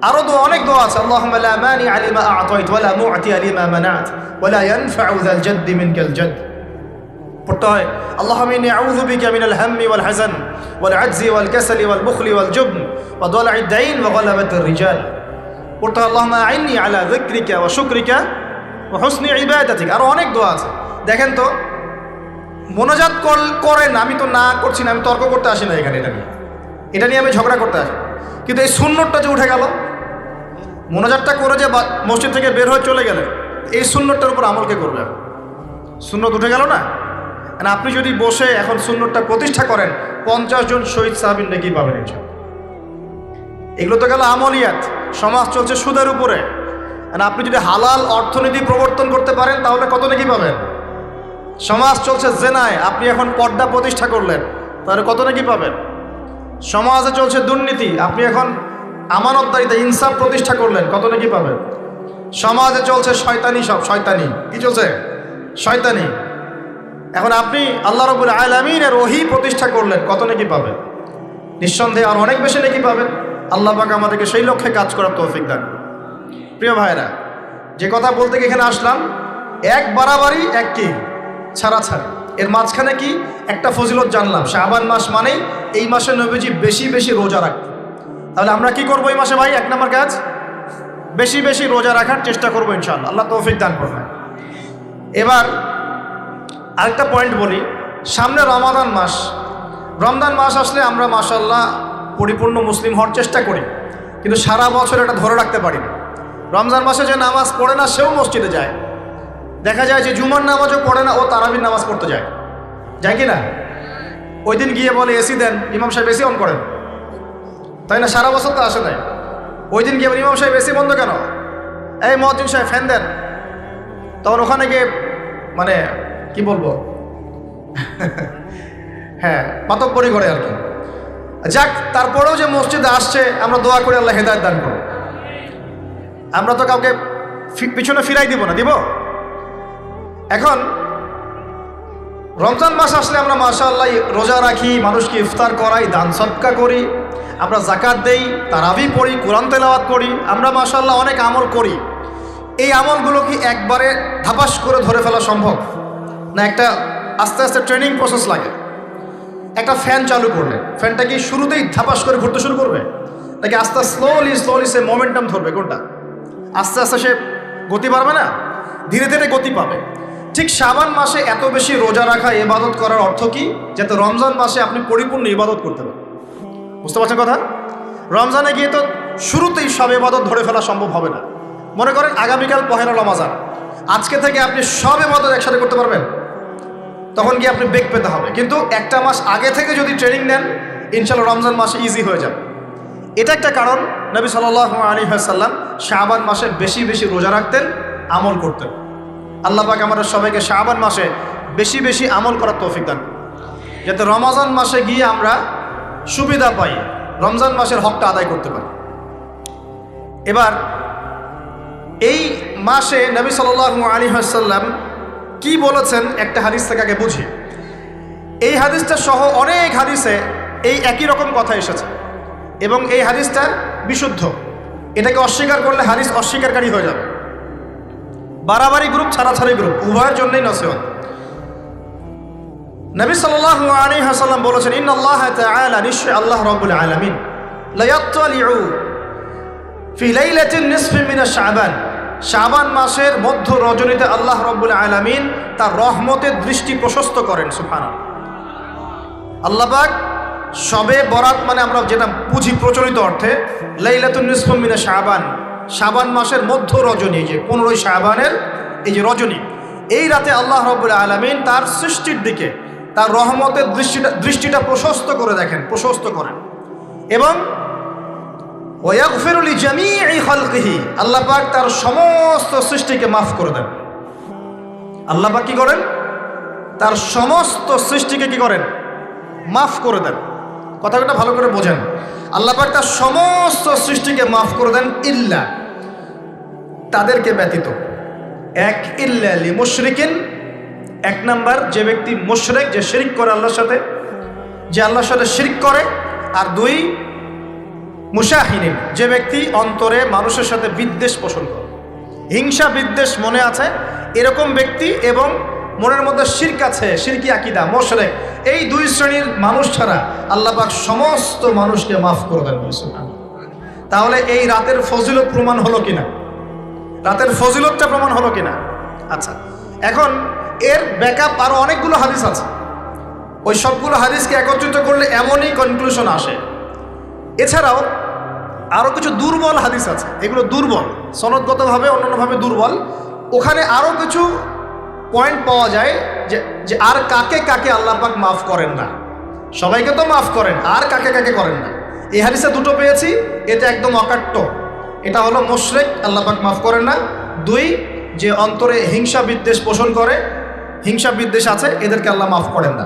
আরো দোয়া, অনেক দোয়া আছে। আল্লাহুম্মা লা মানিআ লিমা আ'তাইত ওয়া লা মু'তিয়া লিমা মানা'ত ওয়া লা ইয়ানফা'ু যাল জাদ্দি মিনকাল জাদ। পড়তে হয় আল্লাহুম্মা ইন্নী আউযু বিকা মিনাল হাম্মি ওয়াল হাযান ওয়াল আজজি ওয়াল কাসালি ওয়াল বুখলি ওয়াল জুবন ওয়া দালা'id দাইন ওয়া গালাবাতির রিজাল। পড়তে হয় আল্লাহুম্মা আ'ইন্নী আলা যিকরিকা ওয়া শুকরিকা ওয়া হুসনি ইবাদাতিক। আরো অনেক দোয়া আছে। দেখেন তো, মোনাজাত করেন, আমি তো না করছি না, আমি তর্ক করতে আসি না এখানে, এটা নিয়ে আমি ঝগড়া করতে আসি। কিন্তু এই সুন্নতটা যে উঠে গেল, মোনাজাতটা করে যে মসজিদ থেকে বের হয়ে চলে গেলে, এই সুন্নতটার উপর আমল কে করবে? সুন্নত উঠে গেল না? আপনি যদি বসে এখন সুন্নতটা প্রতিষ্ঠা করেন, 50 জন শহীদ সাহাবীর নেকি পাবেন ইনশাআল্লাহ। এগুলো তো গেল আমলিয়াত। সমাজ চলছে সুদের উপরে, আপনি যদি হালাল অর্থনীতি প্রবর্তন করতে পারেন তাহলে কত নেকি পাবেন? সমাজ চলছে জেনায়, আপনি এখন পর্দা প্রতিষ্ঠা করলেন, তাহলে কত নেকি পাবেন? সমাজে চলছে দুর্নীতি, আপনি এখন আমানতদারিতা ইনসাফ প্রতিষ্ঠা করলেন, কত নেকি পাবেন? সমাজে চলছে শয়তানি, সব শয়তানি। কি চলছে? শয়তানি। এখন আপনি আল্লাহ রাব্বুল আলামিনের ওহী প্রতিষ্ঠা করলেন, কত নেকি পাবেন? নিঃসন্দেহে আর অনেক বেশি নেকি পাবেন। আল্লাহ পাক আমাদেরকে সেই লক্ষ্যে কাজ করার তৌফিক দান। প্রিয় ভাইরা, যে কথা বলতে এখানে আসলাম, এক বাড়াবাড়ি, এক কি ছাড়াছাড়ি, এর মাঝখানে কি একটা ফজিলত জানলাম। শাবান মাস মানেই এই মাসে নবীজি বেশি বেশি রোজা রাখতেন। তাহলে আমরা কি করবো এই মাসে ভাই? 1 নম্বর কাজ, বেশি বেশি রোজা রাখার চেষ্টা করবো ইনশাআল্লাহ। আল্লাহ তৌফিক দান করবেন। এবার আরেকটা পয়েন্ট বলি, সামনে রমাদান মাস। রমজান মাস আসলে আমরা মাশাআল্লাহ পরিপূর্ণ মুসলিম হওয়ার চেষ্টা করি, কিন্তু সারা বছর এটা ধরে রাখতে পারি না। রমজান মাসে যে নামাজ পড়ে না সেও মসজিদে যায়। দেখা যায় যে জুমার নামাজও পড়ে না, ও তারাবির নামাজ পড়তে যায়, যায় কি না? ওই দিন গিয়ে বলে এসি দেন, ইমাম সাহেব এসি অন করেন, তাই না? সারা বছর তো আসে নাই। ওই দিন গিয়ে ইমাম সাহেব এসি বন্ধ কেন? এই মুয়াজ্জিন সাহেব ফ্যান দেন। তখন ওখানে গিয়ে মানে কি বলবো, হ্যাঁ মাতব্বরি করে আর কি। যাক, তারপরেও যে মসজিদে আসছে, আমরা দোয়া করি আল্লাহ হেদায়েত দান করুন। আমরা তো কাউকে পিছনে ফিরাই দিব না, দিব? এখন রমজান মাস আসলে আমরা মাশাআল্লাহ রোজা রাখি, মানুষকে ইফতার করাই, দান সদকা করি, আমরা যাকাত দেই, তারাবি পড়ি, কোরআন তেলাওয়াত করি, আমরা মাশাআল্লাহ অনেক আমল করি। এই আমলগুলো কি একবারে ধাপাস করে ধরে ফেলা সম্ভব না? একটা আস্তে আস্তে ট্রেনিং প্রসেস লাগে। একটা ফ্যান চালু করলে ফ্যানটা কি শুরুতেই ধাপাস করে ঘুরতে শুরু করবে, নাকি আস্তে স্লোলি সে মোমেন্টাম ধরবে? কোনটা? আস্তে আস্তে সে গতি পাবে না, ধীরে ধীরে গতি পাবে। ঠিক শাবান মাসে এত বেশি রোজা রাখা, ইবাদত করার অর্থ কি? যাতে রমজান মাসে আপনি পরিপূর্ণ ইবাদত করতে পারেন। বুঝতে পারছেন কথা? রমজানে গিয়ে তো শুরুতেই সব ইবাদত ধরে ফেলা সম্ভব হবে না। মনে করেন আগামীকাল পহেলা রমাজান, আজকে থেকে আপনি সব ইবাদত একসাথে করতে পারবেন? তখন গিয়ে আপনি বেগ পেতে হবে। কিন্তু একটা মাস আগে থেকে যদি ট্রেনিং নেন, ইনশাআল্লাহ রমজান মাসে ইজি হয়ে যাবে। এটা একটা কারণ নবী সাল্লাল্লাহু আলাইহি ওয়াসাল্লাম শাবান মাসে বেশি বেশি রোজা রাখতেন, আমল করতেন। আল্লাহ পাক আমাদের সবাইকে শাবান মাসে বেশি বেশি আমল করার তৌফিক দান, যাতে রমজান মাসে গিয়ে আমরা সুবিধা পাই, রমজান মাসের হকটা আদায় করতে পারি। এবার এই মাসে নবী সাল্লাল্লাহু আলাইহি ওয়াসাল্লাম কি বলেছেন একটা হাদিস থেকে আগে বুঝি। এই হাদিসটা সহ অনেক হাদিসে এই একই রকম কথা এসেছে এবং এই হাদিসটা বিশুদ্ধ। এটাকে অস্বীকার করলে হাদিস অস্বীকারী হয়ে যাবে। বাড়াবাড়ি গ্রুপ, ছাড়াছাড়ি গ্রুপ, উভয়ের জন্যই নসিহত। নবী সাল্লাল্লাহু আলাইহি ওয়াসাল্লাম বলেছেন, ইন্নাল্লাহ তাআলা, নিশ্চয় আল্লাহ রাব্বুল আলামিন, লা ইয়াত্তালিউ ফি লাইলাতিন নিসফি মিন শাবান, শাবান মাসের মধ্য রজনীতে আল্লাহ রাব্বুল আলামিন তার রহমতের দৃষ্টি প্রশস্ত করেন। সুবহানাল্লাহ। আল্লাহ পাক শবে বরাত মানে আমরা যেটা বুঝি প্রচলিত অর্থে, লাইলাতুন নিসফি মিন শাবান, শাবান মাসের মধ্য রজনী, যে 15 শাবানের এই যে রজনী, এই রাতে আল্লাহ রাব্বুল আলামিন তার সৃষ্টির দিকে তার রহমতের দৃষ্টিটা প্রশস্ত করে দেখেন, প্রশস্ত করেন। এবং ওয়াগফিরু লিজামিই খালকিহি, আল্লাহ পাক তার সমস্ত সৃষ্টিকে মাফ করে দেন। আল্লাহ পাক কি করেন? তার সমস্ত সৃষ্টিকে কি করেন? মাফ করে দেন। কথাটা ভালো করে বোঝেন। আল্লাহ পাক তার সমস্ত সৃষ্টিকে মাফ করে দেন, ইল্লা, তাদেরকে ব্যতীত। এক, ইল্লা লিমুশরিকিন এক নাম্বার, যে ব্যক্তি মুশরিক, যে শিরক করে আল্লাহর সাথে, যে আল্লাহর সাথে শিরক করে। আর দুই, মুশাহিনিন, যে ব্যক্তি অন্তরে মানুষের সাথে বিদ্বেষ পোষণ করে, হিংসা বিদ্বেষ মনে আছে এরকম ব্যক্তি, এবং মনের মধ্যে শিরক আছে, শিরকি আকীদা, মুশরিক, এই দুই শ্রেণীর মানুষ ছাড়া আল্লাহ পাক সমস্ত মানুষকে মাফ করে দেন। তাহলে এই রাতের ফজিলত প্রমাণ হলো কিনা? রাতের ফজিলতটা প্রমাণ হলো কিনা? আচ্ছা, এখন এর ব্যাকআপ আরো অনেকগুলো হাদিস আছে। ওই সবগুলো হাদিসকে একত্রিত করলে এমনই কনক্লুশন আসে। এছাড়াও আরো কিছু দুর্বল হাদিস আছে, এগুলো দুর্বল, সনদগতভাবে অন্যান্যভাবে দুর্বল। ওখানে আরো কিছু পয়েন্ট পাওয়া যায় যে আর কাকে কাকে আল্লাহ পাক মাফ করেন না। সবাইকে তো মাফ করেন, আর কাকে কাকে করেন না। এই হাদিসে দুটো পেয়েছি, এটা একদম অকাট্য। এটা হলো মুশরিক, আল্লাহ পাক মাফ করেন না। দুই, যে অন্তরে হিংসা বিদ্বেষ পোষণ করে, হিংসা বিদ্বেষ আছে, এদেরকে আল্লাহ মাফ করেন না।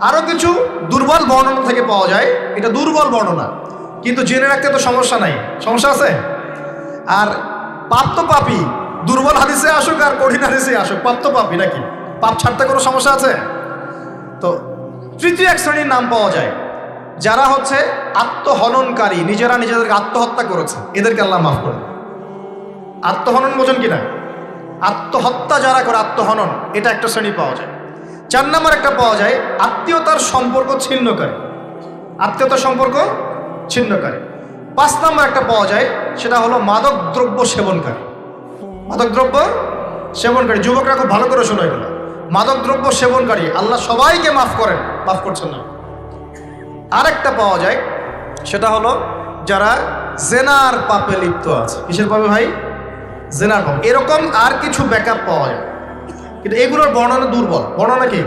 আরও কিছু দুর্বল বর্ণনা থেকে পাওয়া যায়, এটা দুর্বল বর্ণনা, কিন্তু জেনে রাখতে তো সমস্যা নাই। সমস্যা আছে? আর পাপ তো পাপই, দুর্বল হাদিসে আসুক আর কঠিন হাদিসে আসুক, পাপ তো পাপই নাকি? পাপ ছাড়তে কোনো সমস্যা আছে? তো তৃতীয় এক শ্রেণীর নাম পাওয়া যায়, যারা হচ্ছে আত্মহননকারী, নিজেরা নিজেদেরকে আত্মহত্যা করেছে, এদেরকে আল্লাহ মাফ করেন। আত্মহনন বোঝেন কিনা? আত্মহত্যা যারা করে, আত্মহনন, এটা একটা শ্রেণী পাওয়া যায়। 4 নম্বর একটা পাওয়া যায় আত্মীয়তার সম্পর্ক ছিন্নকারী, আত্মীয়তার সম্পর্ক ছিন্নকারী। 5 নম্বর একটা পাওয়া যায়, সেটা হলো মাদক দ্রব্য সেবনকারী। মাদক দ্রব্য সেবনকারী, যুবকরা খুব ভালো করে শোনো এগুলো। মাদক দ্রব্য সেবনকারী আল্লাহ সবাইকে মাফ করেন, মাফ করছেন না। আরেকটা পাওয়া যায়, সেটা হলো যারা জেনার পাপে লিপ্ত আছে। কিসের পাপে ভাই? জেনার পাপ। এরকম আর কিছু ব্যাকআপ পাওয়া যায়, কিন্তু এগুলোর বর্ণনা দুর্বল। বর্ণনা কি?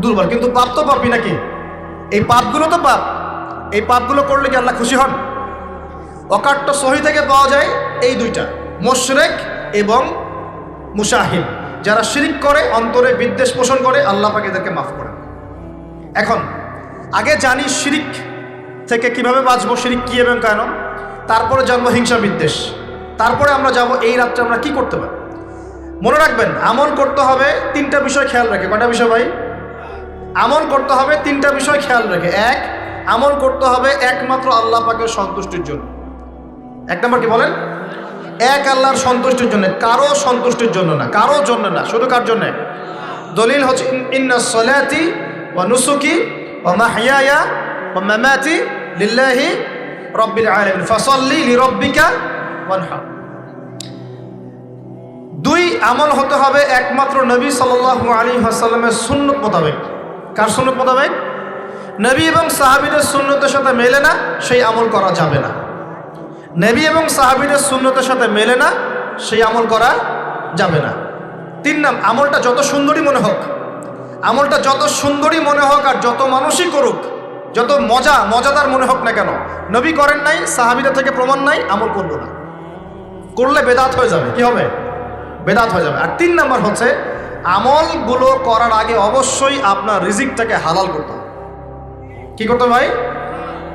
দুর্বল, কিন্তু পাপ তো পাপই নাকি? এই পাপগুলো তো পাপ, এই পাপগুলো করলে কি আল্লাহ খুশি হন? অকাট্য সহি থেকে পাওয়া যায় এই দুইটা, মুশরিক এবং মুশাহিন, যারা শিরক করে, অন্তরে বিদ্বেষ পোষণ করে, আল্লাহ পাক এদেরকে মাফ করেন। এখন আগে জানি শিরক থেকে কিভাবে বাঁচবো, শিরক কি এবং কেন, তারপরে জানবো হিংসা বিদ্বেষ, তারপরে আমরা যাব এই রাত্রে আমরা কি করতে পারি। মনে রাখবেন, আমল করতে হবে 3টা বিষয় খেয়াল রেখে। কয়টা বিষয় ভাই? আমল করতে হবে 3টা বিষয় খেয়াল রেখে। 1, আমল করতে হবে একমাত্র আল্লাহ পাকের সন্তুষ্টির জন্য। 1 নম্বর কি বলেন? 1, আল্লাহর সন্তুষ্টির জন্য, কারো সন্তুষ্টির জন্য না, কারো জন্য না, শুধু কার জন্য? দলিল হচ্ছে ইন্নাস সালাতি ওয়া নুসুকি ওয়া মাহইয়ায়া ওয়া মামাতি লিল্লাহি রাব্বিল আলামিন ফাসাল্লি লিরাব্বিকা ওয়ানহার। 2, আমল হতে হবে একমাত্র নবী সাল্লাল্লাহু আলাইহি ওয়াসাল্লামের সুন্নত মোতাবেক। কার সুন্নত মোতাবেক? নবী এবং সাহাবীদের সুন্নতের সাথে মেলে না, সেই আমল করা যাবে না। নবী এবং সাহাবীদের সুন্নতের সাথে মেলে না, সেই আমল করা যাবে না। 3 নাম, আমলটা যত সুন্দরী মনে হোক, আমলটা যত সুন্দরী মনে হোক আর যত মানুষই করুক, যত মজাদার মনে হোক না কেন, নবী করেন নাই, সাহাবীদের থেকে প্রমাণ নাই, আমল করবো না। করলে বেদাত হয়ে যাবে। কি হবে? বেদাত হয়ে যাবে। আর 3 নাম্বার হচ্ছে, আমলগুলো করার আগে অবশ্যই আপনার রিজিকটাকে হালাল করতে হবে। কি করতে হবে ভাই?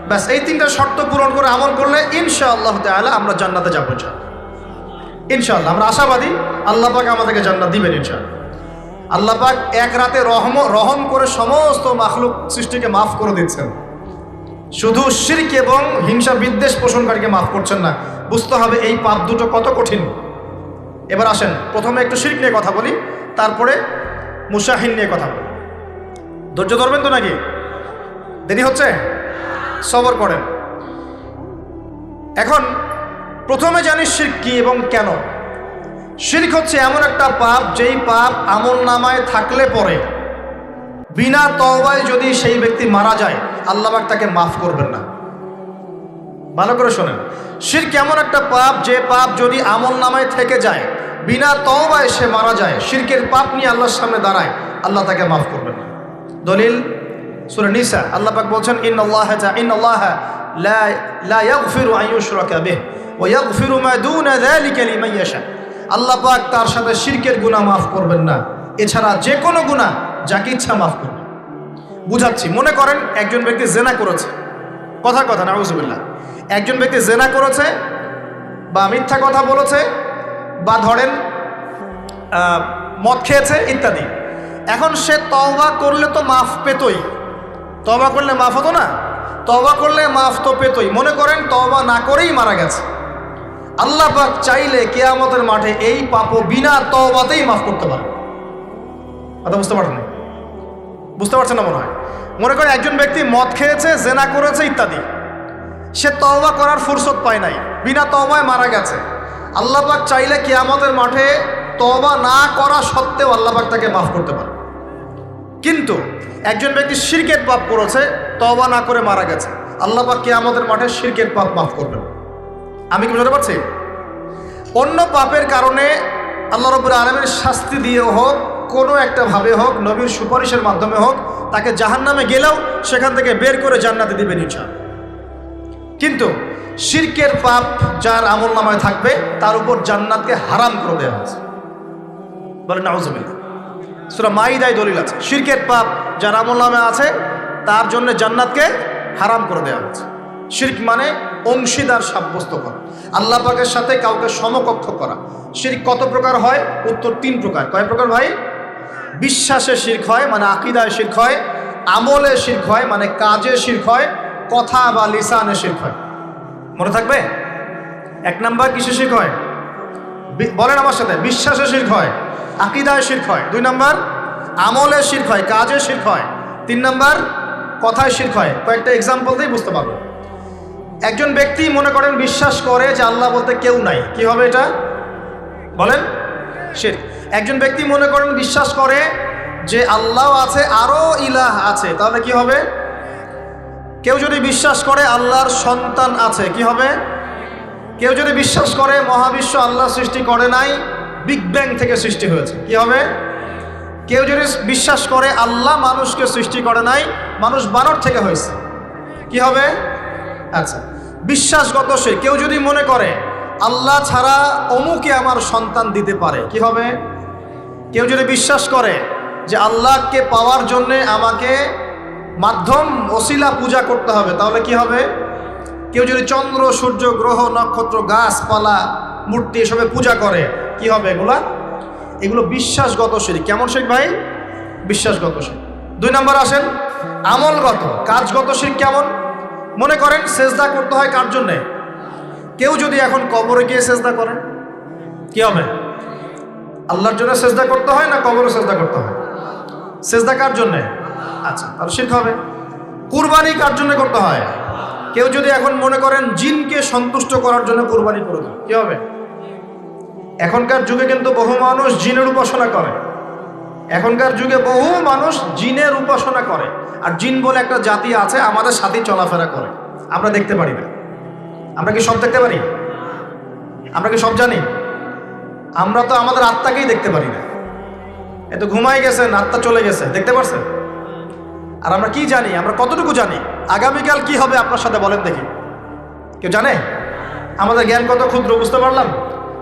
ব্যাস, এই 3টা শর্ত পূরণ করে আমল করলে ইনশাআল্লাহ তাআলা আমরা জান্নাতে যাবো। ইনশাআল্লাহ আমরা আশাবাদী, আল্লাহ পাক আমাদেরকে জান্নাত দিবেন ইনশাআল্লাহ। আল্লাহ পাক এক রাতে রহম করে সমস্ত মাখলুক সৃষ্টিকে মাফ করে দিচ্ছেন, শুধু শিরক এবং হিংসা বিদ্বেষ পোষণকারীকে মাফ করছেন না। বুঝতে হবে এই পাপ দুটো কত কঠিন। এবার আসেন, প্রথমে একটু শিরক নিয়ে কথা বলি, তারপরে মুশাহিন নিয়ে কথা বলি। ধৈর্য ধরবেন তো নাকি? দেরি হচ্ছে? সবর করেন। এখন প্রথমে জানি শিরক কি এবং কেন। শিরক হচ্ছে এমন একটা পাপ, যেই পাপ আমল নামায় থাকলে পরে বিনা তওবায় যদি সেই ব্যক্তি মারা যায়, আল্লাহ পাক তাকে মাফ করবেন না। ভালো করে শোনেন, শিরক এমন একটা পাপ, যে পাপ যদি আমল নামায় থেকে যায়, বিনা তওবায় সে মারা যায়, শিরকের পাপ নিয়ে আল্লাহর সামনে দাঁড়ায়, আল্লাহ তাকে মাফ করবেন না। দলিল সূরা নিসা, আল্লাহ পাক বলছেন ইন্নাল্লাহা লা ইয়াগফিরু আন ইউশরাকা বিহি ওয়া ইয়াগফিরু মা দুনা যালিকা লিমান ইয়াশা। আল্লাহ পাক তার সাথে শিরকের গুনাহ মাফ করবেন না, এছাড়া যে কোনো গুনাহ যাকে ইচ্ছা মাফ করবেন। বুঝাচ্ছি, মনে করেন একজন ব্যক্তি জেনা করেছে, কথা নাউযুবিল্লাহ, একজন ব্যক্তি জেনা করেছে বা মিথ্যা কথা বলেছে বা ধরেন মদ খেয়েছে ইত্যাদি। এখন সে তওবা করলে তো মাফ পেতই, তওবা করলে মাফ হতো না? তওবা করলে মাফ তো পেতই। মনে করেন তওবা না করেই মারা গেছে, আল্লাহ পাক চাইলে কিয়ামতের মাঠে এই পাপও বিনা তওবাতেই মাফ করতে পারে। কথা বুঝতে পারছেন? বুঝতে পারছেন না মনে হয়। মনে করেন একজন ব্যক্তি মদ খেয়েছে, জেনা করেছে ইত্যাদি, সে তওবা করার ফুরসত পায় নাই, বিনা তওবায় মারা গেছে। আল্লাহ পাক চাইলে কিয়ামতের মাঠে তওবা না করা সত্ত্বেও আল্লাহ পাক তাকে মাফ করতে পারে। কিন্তু একজন ব্যক্তি শিরকের পাপ করেছে, তওবা না করে মারা গেছে, আল্লাহ পাক কিয়ামতের মাঠে শিরকের পাপ মাফ করবেন। আমি কি বুঝতে পারছি? অন্য পাপের কারণে আল্লাহ রাব্বুল আলামিন শাস্তি দিয়ে হোক, কোনো একটা ভাবে হোক, নবীর সুপারিশের মাধ্যমে হোক, তাকে জাহান্নামে গেলেও সেখান থেকে বের করে জান্নাতে দিবেন ইনশাআল্লাহ। কিন্তু শিরকের পাপ যার আমলনামায় থাকবে তার উপর জান্নাতকে হারাম করে দেওয়া হয়েছে। বলেন নাউজুবিল্লাহ। সূরা মাইদায় দলিল আছে, শিরকের পাপ যার আমলনামায় আছে তার জন্য জান্নাতকে হারাম করে দেওয়া হয়েছে। শিরক মানে অংশীদার সাব্যস্ত করা, আল্লাহ পাকের সাথে কাউকে সমকক্ষ করা। শিরক কত প্রকার হয়? উত্তর 3 প্রকার। কয় প্রকার ভাই? বিশ্বাসে শিরক হয়, মানে আকীদায় শিরক হয়। আমলে শিরক হয়, মানে কাজে শিরক হয়। কথা বা লিসানে শিরক হয়। মনে থাকবে? 1 নাম্বার কিসে শিরক হয়? বলেন আমার সাথে। বিশ্বাসে শিরক হয়, আকীদায় শিরক হয়। 2 নাম্বার আমলে শিরক হয়, কাজে শিরক হয়। 3 নাম্বার কথায় শিরক হয়। কয়েকটা এক্সাম্পল দিয়ে বুঝতে পারবো। একজন ব্যক্তি মনে করেন বিশ্বাস করে যে আল্লাহ বলতে কেউ নাই, কি হবে এটা? বলেন শিরক। একজন ব্যক্তি মনে করেন বিশ্বাস করে যে আল্লাহ আছে, আরো ইলাহ আছে, তাহলে কি হবে? কেউ যদি বিশ্বাস করে আল্লাহর সন্তান আছে, কি হবে? কেউ যদি বিশ্বাস করে মহাবিশ্ব আল্লাহ সৃষ্টি করে নাই, বিগ ব্যাং থেকে সৃষ্টি হয়েছে, কি হবে? কেউ যদি বিশ্বাস করে আল্লাহ মানুষকে সৃষ্টি করে নাই, মানুষ বানর থেকে হয়েছে, কি হবে? আচ্ছা, বিশ্বাসগত শিরক। কেউ যদি মনে করে আল্লাহ ছাড়া অমুকে আমার সন্তান দিতে পারে, কি হবে? কেউ যদি বিশ্বাস করে যে আল্লাহকে পাওয়ার জন্যে আমাকে মাধ্যম ওসিলা পূজা করতে হবে, তাহলে কি হবে? কেউ যদি চন্দ্র, সূর্য, গ্রহ, নক্ষত্র, গাছপালা, মূর্তি এসবে পূজা করে, কি হবে? এগুলো বিশ্বাসগত শিরক। কেমন শিরক ভাই? বিশ্বাসগত শিরক। 2 নাম্বার আসেন আমলগত, কাজগত শিরক। কেমন? মনে করেন সেজদা করতে হয় কার জন্যে? কেউ যদি এখন কবরে গিয়ে সেজদা করে, কি হবে? আল্লাহর জন্য সেজদা করতে হয় না কবরে সেজদা করতে হয়? সেজদা কার জন্যে? আচ্ছা, তাহলে শিরক হবে। কুরবানি কার জন্য করতে হয়? কেউ যদি এখন মনে করেন জিনকে সন্তুষ্ট করার জন্য কুরবানি করে দেয়, কি হবে? এখনকার যুগে কিন্তু বহু মানুষ জিনের উপাসনা করে। এখনকার যুগে বহু মানুষ জিনের উপাসনা করে। আর জিন বলে একটা জাতি আছে, আমাদের সাথে চলাফেরা করে, আমরা দেখতে পারি না। আমরা কি সব দেখতে পারি? আমরা কি সব জানি? আমরা তো আমাদের আত্মাকেই দেখতে পারি না। এত ঘুমাই গেছেন, আত্মা চলে গেছে, দেখতে পারছেন? আর আমরা কি জানি? আমরা কতটুকু জানি আগামীকাল কি হবে আপনার সাথে? বলেন দেখি, কেউ জানে? আমাদের জ্ঞান কত ক্ষুদ্র, বুঝতে পারলাম।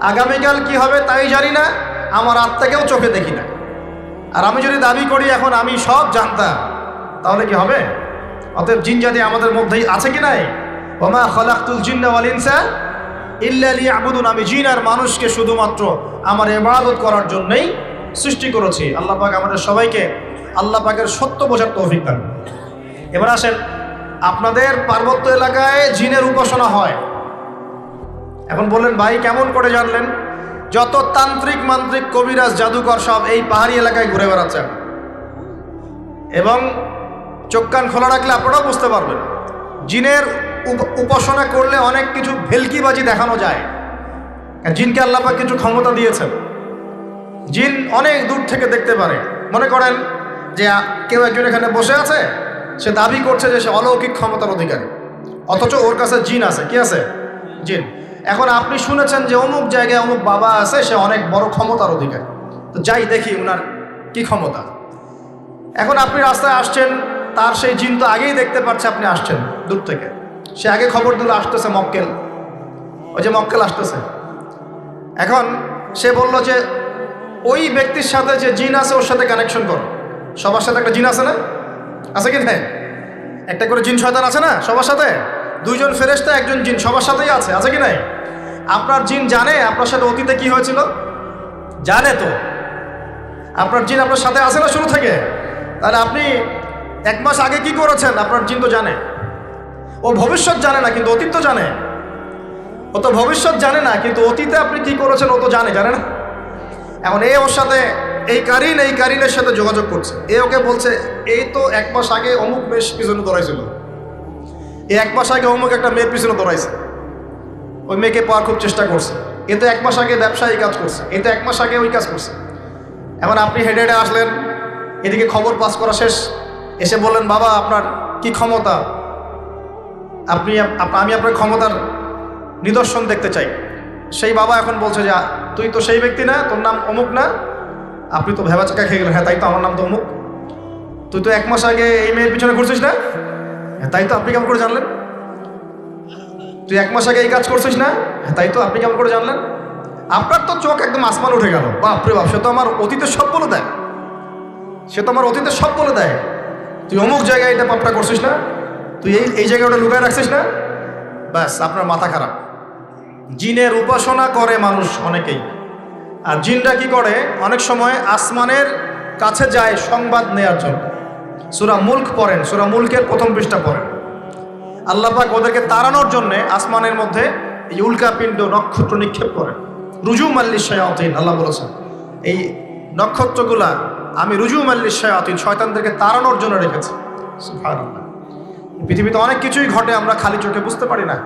আগামীকাল কি হবে তাই জানি না, আমার আত্মাকেও চোখে দেখি না। আর আমি যদি দাবি করি এখন আমি সব জানতাম, তাহলে কি হবে? অতএব জিন জাতি আমাদের মধ্যেই আছে কি নাই? ওমা খালাকতুল জিন্না ওয়াল ইনসা ইল্লা লিয়াবুদুন। আমি জিন আর মানুষকে শুধুমাত্র আমার ইবাদত করার জন্যই সৃষ্টি করেছি। আল্লাহ পাক আমাদের সবাইকে আল্লাহ পাকের সত্য বোঝার তৌফিক দান। এবার আসেন, আপনাদের পার্বত্য এলাকায় জিনের উপাসনা হয়। এখন বললেন ভাই কেমন করে জানলেন? যত তান্ত্রিক, মান্ত্রিক, কবিরাজ, জাদুকর সব এই পাহাড়ি এলাকায় ঘুরে বেড়াচ্ছেন, এবং চোখ কান খোলা রাখলে আপনারাও বুঝতে পারবেন। জিনের উপাসনা করলে অনেক কিছু ভেলকিবাজি দেখানো যায়। জিনকে আল্লাহ পাক কিছু ক্ষমতা দিয়েছেন। জিন অনেক দূর থেকে দেখতে পারে। মনে করেন যে কেউ একজন এখানে বসে আছে, সে দাবি করছে যে সে অলৌকিক ক্ষমতার অধিকারী, অথচ ওর কাছে জিন আছে। কি আছে? জিন। এখন আপনি শুনেছেন যে অমুক জায়গায় অমুক বাবা আছে, সে অনেক বড় ক্ষমতার অধিকারী, তো যাই দেখি ওনার কি ক্ষমতা। এখন আপনি রাস্তায় আসছেন, তার সেই জিন তো আগেই দেখতে পাচ্ছে আপনি আসছেন দূর থেকে, সে আগে খবর দিল আসতেছে মক্কেল, ওই যে মক্কেল আসতেছে। এখন সে বলল যে ওই ব্যক্তির সাথে যে জিন আছে ওর সাথে কানেকশন করো। সবার সাথে একটা জিন আছে না? আছে কি না? একটা করে জিন শয়তান আছে না সবার সাথে? 2 জন ফেরেশতা, 1 জন জিন, সবার সাথেই আছে। আছে কি নাই? আপনার জিন জানে আপনার সাথে অতীতে কি হয়েছিল? জানে তো। আপনার জিন আপনার সাথে আছে না শুরু থেকে? তাহলে আপনি 1 মাস আগে কি করেছেন আপনার জিন তো জানে। ও ভবিষ্যৎ জানে না কিন্তু অতীত তো জানে। ও তো ভবিষ্যৎ জানে না কিন্তু অতীতে আপনি কি করেছেন ও তো জানে না? এখন ওর সাথে এই কারিনের সাথে যোগাযোগ করছে। ওকে বলছে এই তো 1 মাস আগে অমুক মেয়ের পিছনে দৌড়াইছিল, 1 মাস আগে অমুক একটা মেয়ের পিছনে দৌড়াইছে, ওই মেয়েকে পাওয়ার খুব চেষ্টা করছে। তো 1 মাস আগে ব্যবসায়ী কাজ করছে, তো 1 মাস আগে ওই কাজ করছে। এখন আপনি হেঁটে হেঁটে আসলেন, এদিকে খবর পাস করা শেষ, এসে বললেন বাবা আপনার কি ক্ষমতা, আমি আপনার ক্ষমতার নিদর্শন দেখতে চাই। সেই বাবা এখন বলছে যে তুই তো সেই ব্যক্তি না, তোর নাম অমুক না, আপনি তো ভেবাচাকা খেয়ে গেলেন। হ্যাঁ তাই তো, আমার নাম তো অমুক। তুই তো 1 মাস আগে এই মেয়ের পিছনে ঘুরছিস না? হ্যাঁ তাই তো, আপনি কেমন করে জানলেন? তুই 1 মাস আগে এই কাজ করছিস না? হ্যাঁ তাই তো, আপনি কেমন করে জানলেন? আপনার তো চোখ একদম আসমান উঠে গেল, বাপরে বাপ, সে তো আমার অতীতের সব বলে দেয়, তুই অমুক জায়গায় এটা পাপটা করছিস না, তুই এই জায়গায় ওটা লুকায় রাখছিস না, ব্যাস আপনার মাথা খারাপ। জিনের উপাসনা করে মানুষ অনেকেই। আর জিনরা কি করে, অনেক সময় আসমানের কাছে যায় সংবাদ নেয়ার জন্য। সূরা মুলক পড়েন, সূরা মুলকের 1ম পৃষ্ঠা পড়েন। আল্লাহ পাক ওদেরকে তাড়ানোর জন্য আসমানের মধ্যে এই উল্কাপিণ্ড নক্ষত্র নিক্ষেপ করেন। রুজুম আল্লিশ শায়াতিন, আল্লাহ বলেছেন এই নক্ষত্রগুলা আমি রুজুম আল্লিশ শায়াতিন, শয়তানদেরকে তাড়ানোর জন্য রেখেছি। সুবহানাল্লাহ। পৃথিবীতে অনেক কিছুই ঘটে, আমরা খালি চোখে বুঝতে পারি না।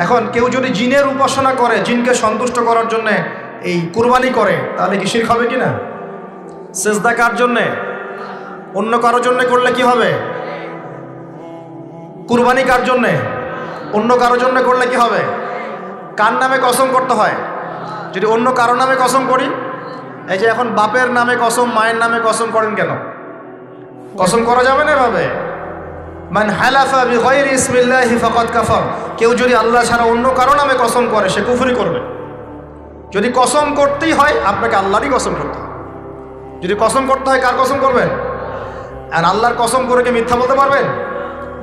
এখন কেউ যদি জিনের উপাসনা করে, জিনকে সন্তুষ্ট করার জন্য এই কুরবানি করে, তাহলে কি শিরক হবে কিনা? সেজদা কার জন্যে? অন্য কারোর জন্য করলে কি হবে? কুরবানি কার জন্যে? অন্য কারোর জন্য করলে কি হবে? কার নামে কসম করতে হয়? যদি অন্য কারো নামে কসম করি, এই যে এখন বাপের নামে কসম, মায়ের নামে কসম করেন কেন? কসম করা যাবে না এভাবে। মান হালাফা বিগাইরি ইসমিল্লাহি ফাকাদ কাফার, কেউ যদি আল্লাহ ছাড়া অন্য কারো নামে কসম করে সে কুফরি করবে। যদি কসম করতেই হয় আপনাকে আল্লাহরই কসম করতে হবে। যদি কসম করতে হয় কার কসম করবেন? আর আল্লাহর কসম করে কি মিথ্যা বলতে পারবেন?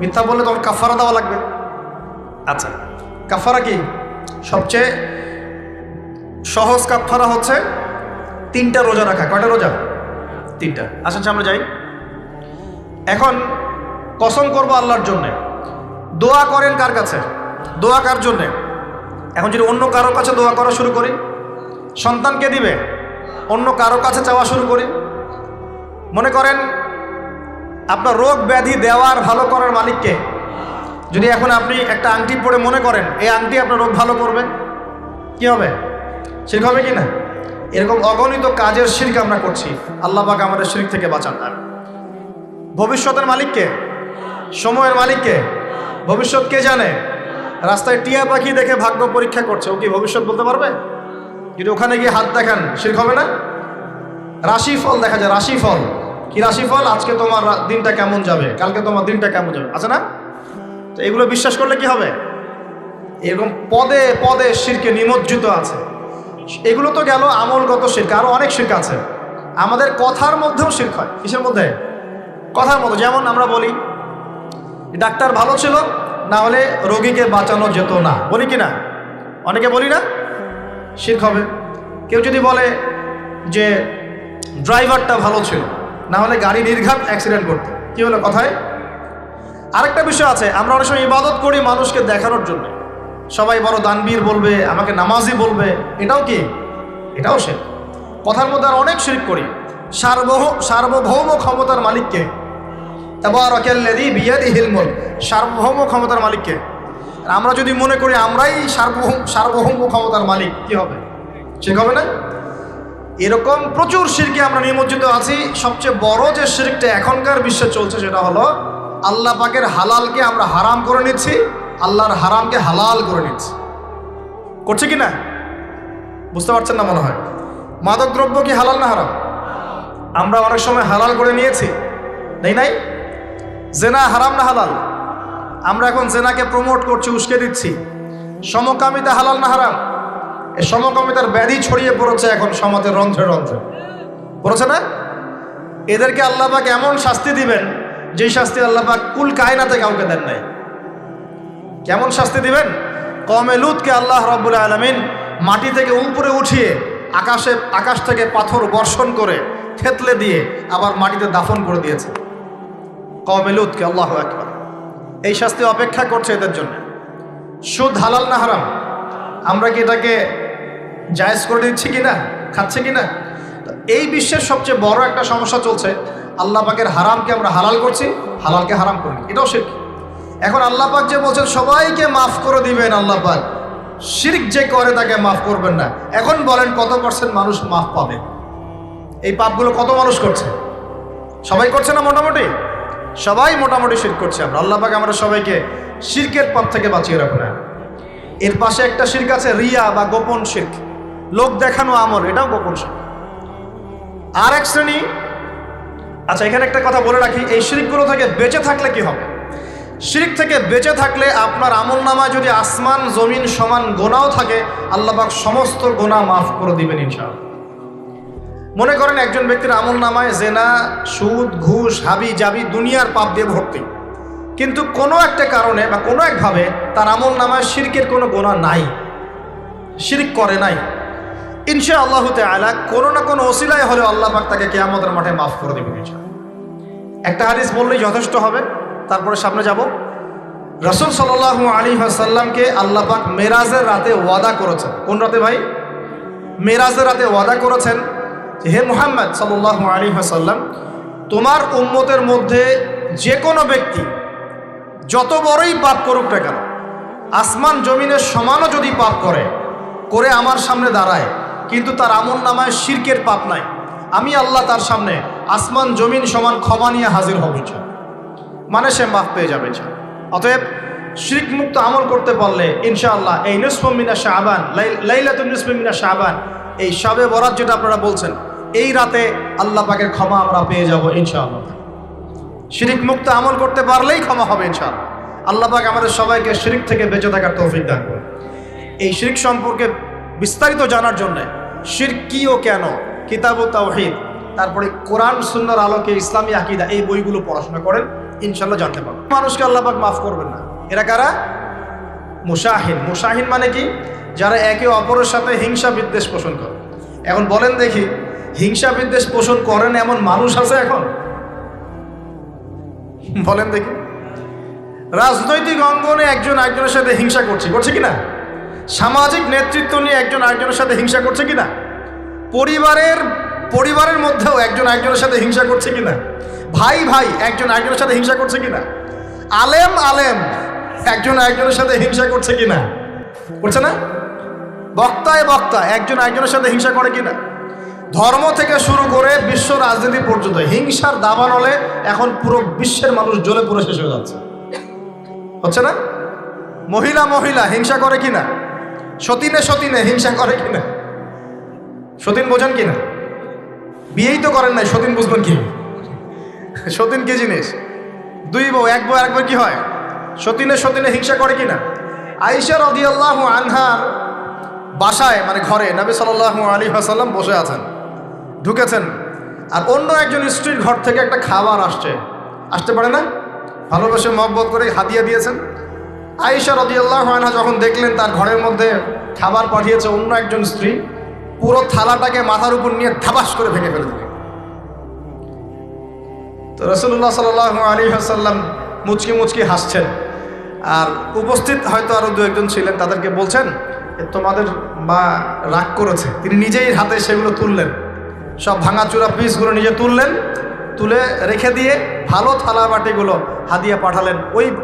মিথ্যা বললে তখন কাফারা দেওয়া লাগবে। আচ্ছা, কাফারা কি? সবচেয়ে সহজ কাফারা হচ্ছে 3টা রোজা রাখা। কয়টা রোজা? 3টা। আচ্ছা আমরা যাই। এখন কসম করবো আল্লাহর জন্যে, দোয়া করেন কার কাছে? দোয়া কার জন্যে? এখন যদি অন্য কারোর কাছে দোয়া করা শুরু করি, সন্তানকে দিবে, অন্য কারো কাছে চাওয়া শুরু করি, মনে করেন আপনার রোগ ব্যাধি দেওয়ার ভালো করার মালিককে যদি এখন আপনি একটা আংটি পরে মনে করেন এই আংটি আপনার রোগ ভালো করবে, কি হবে? শিরক হবে কি না? এরকম অগণিত কাজের শিরক আমরা করছি। আল্লাহ পাক আমাদের শিরক থেকে বাঁচান। আর ভবিষ্যতের মালিককে, সময়ের মালিককে, ভবিষ্যৎ কে জানে? রাস্তায় টিয়া পাখি দেখে ভাগ্য পরীক্ষা করছে, ও কি ভবিষ্যৎ বলতে পারবে? যদি ওখানে গিয়ে হাত দেখান শিরক হবে না? রাশিফল দেখা যায়, রাশিফল কি? রাশিফল আজকে তোমার দিনটা কেমন যাবে, কালকে তোমার দিনটা কেমন যাবে, আছে না? তো এগুলো বিশ্বাস করলে কি হবে? এরকম পদে পদে শিরকে নিমজ্জিত আছে। এগুলো তো গেল আমলগত শিরক, আরো অনেক শিরক আছে। আমাদের কথার মধ্যেও শিরক হয়। কিসের মধ্যে? কথার মধ্যে। যেমন আমরা বলি ডাক্তার ভালো ছিল, না হলে রোগীকে বাঁচানো যেত না, বলি কি না? অনেকে বলি না? শিরক হবে। কেউ যদি বলে যে ড্রাইভারটা ভালো ছিল, না হলে গাড়ি নির্ঘাত অ্যাক্সিডেন্ট করতো, কি হলো কথায়? আরেকটা বিষয় আছে, আমরা অনেক সময় ইবাদত করি মানুষকে দেখানোর জন্য, সবাই বড় দানবীর বলবে, আমাকে নামাজি বলবে, এটাও কি? এটাও শিরক। কথার মধ্যে আর অনেক শিরক করি। সার্বভৌম ক্ষমতার মালিককে, তাবারাকাল্লাযী বিয়াদিহিল মুলক, সার্বভৌম ক্ষমতার মালিককে আমরা যদি মনে করি আমরাই সার্বভৌম ক্ষমতার মালিক, কি হবে? শিরক হবে না? এরকম প্রচুর শিরকে আমরা নিমজ্জিত আছি। সবচেয়ে বড় যে শিরকটা এখনকার বিশ্বে চলছে সেটা হলো আল্লাহ পাকের হালালকে আমরা হারাম করে নিচ্ছি, আল্লাহর হারামকে হালাল করে নিচ্ছি। করছে কি না? বুঝতে পারছেন না মনে হয়। মাদক দ্রব্য কি হালাল না হারাম? আমরা অনেক সময় হালাল করে নিয়েছি, নাই? জেনা হারাম না হালাল? আমরা এখন জেনাকে প্রমোট করছি, উস্কে দিচ্ছি। সমকামিতা হালাল না হারাম? এই সমকামিতার ব্যাধি ছড়িয়ে পড়েছে এখন সমাজের রন্ধ্রে রন্ধ্রে, পড়েছে না? এদেরকে আল্লাহ পাক এমন শাস্তি দিবেন যেই শাস্তি আল্লাহ পাক কুল কায়নাতে কাউকে দেন নাই। কেমন শাস্তি দিবেন? কওমে লূতকে আল্লাহ রাব্বুল আলামিন মাটি থেকে উপরে উঠিয়ে আকাশ থেকে পাথর বর্ষণ করে থেতলে দিয়ে আবার মাটিতে দাফন করে দিয়েছে কওমে লূতকে। আল্লাহু আকবার। এই শাস্তি অপেক্ষা করছে এদের জন্য। সুদ হালাল না হারাম? আমরা কি এটাকে জায়েজ করে দিচ্ছি কিনা, খাচ্ছে কিনা? এই বিশ্বের সবচেয়ে বড় একটা সমস্যা চলছে, আল্লাহ পাকের হারামকে আমরা হালাল করছি, হালালকে হারাম করি, এটাও শিরক। এখন আল্লাহ পাক যে বলছেন সবাইকে মাফ করে দিবেন, আল্লাহ পাক শিরক যে করে তাকে মাফ করবেন না। এখন বলেন কত পার্সেন্ট মানুষ মাফ পাবে? এই পাপগুলো কত মানুষ করছে? সবাই করছে না? মোটামুটি সবাই মোটামুটি শিরক করছে। আমরা আল্লাহ পাক আমরা সবাইকে শিরকের পাপ থেকে বাঁচিয়ে রাখুন। এর পাশে একটা শিরক আছে রিয়া বা গোপন শিরক, লোক দেখানো আমল, এটাও গোপন শিরক। আর এক শ্রেণী, আচ্ছা এখানে একটা কথা বলে রাখি, এই শিরকগুলো থেকে বেঁচে থাকলে কি হবে? শিরক থেকে বেঁচে থাকলে আপনার আমল নামায় যদি আসমান জমিন সমান গোনাও থাকে, আল্লাহ পাক সমস্ত গোনা মাফ করে দিবেন ইনশাআল্লাহ। মনে করেন একজন ব্যক্তির আমল নামায় জেনা, সুদ, ঘুষ, হাবি জাবি দুনিয়ার পাপ দিয়ে ভর্তি, কিন্তু কোনো একটা কারণে বা কোনো একভাবে তার আমল নামায় শিরকের কোনো গোনা নাই, শিরক করে নাই, ইনশাআল্লাহ তাআলা কোনো না কোনো ওসিলায় হলে আল্লাহ পাক তাকে কিয়ামতের মাঠে মাফ করে দিবেন ইনশাআল্লাহ। একটা হাদিস বললেই যথেষ্ট হবে, তারপরে সামনে যাব। রাসূল সাল্লাল্লাহু আলাইহি ওয়াসাল্লামকে আল্লাহ পাক মেরাজের রাতে ওয়াদা করেছেন। কোন রাতে ভাই? মেরাজের রাতে ওয়াদা করেছেন যে হে মুহাম্মদ সাল্লাল্লাহু আলাইহি ওয়াসাল্লাম, তোমার উম্মতের মধ্যে যে কোনো ব্যক্তি যত বড়ই পাপ করুক না কেন, আসমান জমিনের সমানও যদি পাপ করে আমার সামনে দাঁড়ায়, কিন্তু তার আমল নামায় শিরকের পাপ নাই, আমি আল্লাহ তার সামনে আসমান জমিন সমান ক্ষমা নিয়ে হাজির হব ইনশাআল্লাহ। মানে সে মাফ পেয়ে যাবে ইনশাআল্লাহ। অতএব শিরক মুক্ত আমল করতে পারলে ইনশাআল্লাহ এই নিসফু মিনা শাবান, লাইলাতুন নিসফি মিনা শাবান, এই শবে বরাত যেটা আপনারা বলছেন, এই রাতে আল্লাহ পাকের ক্ষমা আমরা পেয়ে যাব ইনশাআল্লাহ। শিরক মুক্ত আমল করতে পারলেই ক্ষমা হবে ইনশাআল্লাহ। আল্লাহ পাক আমাদের সবাইকে শিরক থেকে বেঁচে থাকার তৌফিক দান করুন। এই শিরক সম্পর্কে বিস্তারিত জানার জন্য শিরক কি ও কেন, কিতাব ও তাওহীদ, তারপরে কোরআন সুন্নাহর আলোকে ইসলামী আকীদা, এই বইগুলো পড়াশোনা করেন, ইনশাআল্লাহ জানতে পারবেন। মানুষকে আল্লাহ পাক মাফ করবেন না। এরা কারা? মুশাহিন। মুশাহিন মানে কি? যারা একে অপরের সাথে হিংসা বিদ্বেষ পোষণ করে। এখন বলেন দেখি, হিংসা বিদ্বেষ পোষণ করেন এমন মানুষ আছে এখন? বলেন দেখি। রাজনৈতিক অঙ্গনে একজন আরেকজনের সাথে হিংসা করছে কিনা? সামাজিক নেতৃত্ব নিয়ে একজন আরেকজনের সাথে হিংসা করছে কিনা? পরিবারের মধ্যেও একজন আরেকজনের সাথে হিংসা করছে কিনা? ভাই একজন আরেকজনের সাথে হিংসা করছে কিনা? আলেম একজন আরেকজনের সাথে হিংসা করছে কিনা? করছে না? বক্তা একজন আরেকজনের সাথে হিংসা করে কিনা? ধর্ম থেকে শুরু করে বিশ্ব রাজনীতি পর্যন্ত হিংসার দাবানলে এখন পুরো বিশ্বের মানুষ জ্বলে পুরো শেষ হয়ে যাচ্ছে, হচ্ছে না? মহিলা হিংসা করে কিনা? সতীনে হিংসা করে কিনা? সতীন বোঝেন কিনা? বিয়েই তো করেন নাই, সতীন বুঝবেন কি? সতীন কি জিনিস? দুই বউ, এক বউ আরেক বউ কি হয়? সতীনে হিংসা করে কিনা? আয়েশা রাদিয়াল্লাহু আনহার বাসায় মানে ঘরে নবী সাল্লাল্লাহু আলাইহি ওয়াসাল্লাম বসে আছেন, ঢুকেছেন, আর অন্য একজন স্ত্রীর ঘর থেকে একটা খাবার আসতে পারে না, ভালোবেসে মহব্বত করে হাদিয়া দিয়েছেন। আয়েশা রাদিয়াল্লাহু আনহা যখন দেখলেন তার ঘরের মধ্যে খাবার পাঠিয়েছে অন্য একজন স্ত্রী, পুরো থালাটাকে মাথার উপর নিয়ে ধাবাস করে ভেঙে ফেলে দিলেন। তো রাসূলুল্লাহ সাল্লাল্লাহু আলাইহি ওয়াসাল্লাম মুচকি হাসছেন, আর উপস্থিত হয়তো আরো দু একজন ছিলেন, তাদেরকে বলছেন তোমাদের মা রাগ করেছে। তিনি নিজেই হাতে সেগুলো তুললেন, সব ভাঙাচুরা পিসগুলো নিজে তুলে রেখে দিয়ে ভালো থালা বাটিগুলো হাদিয়া পাঠালেন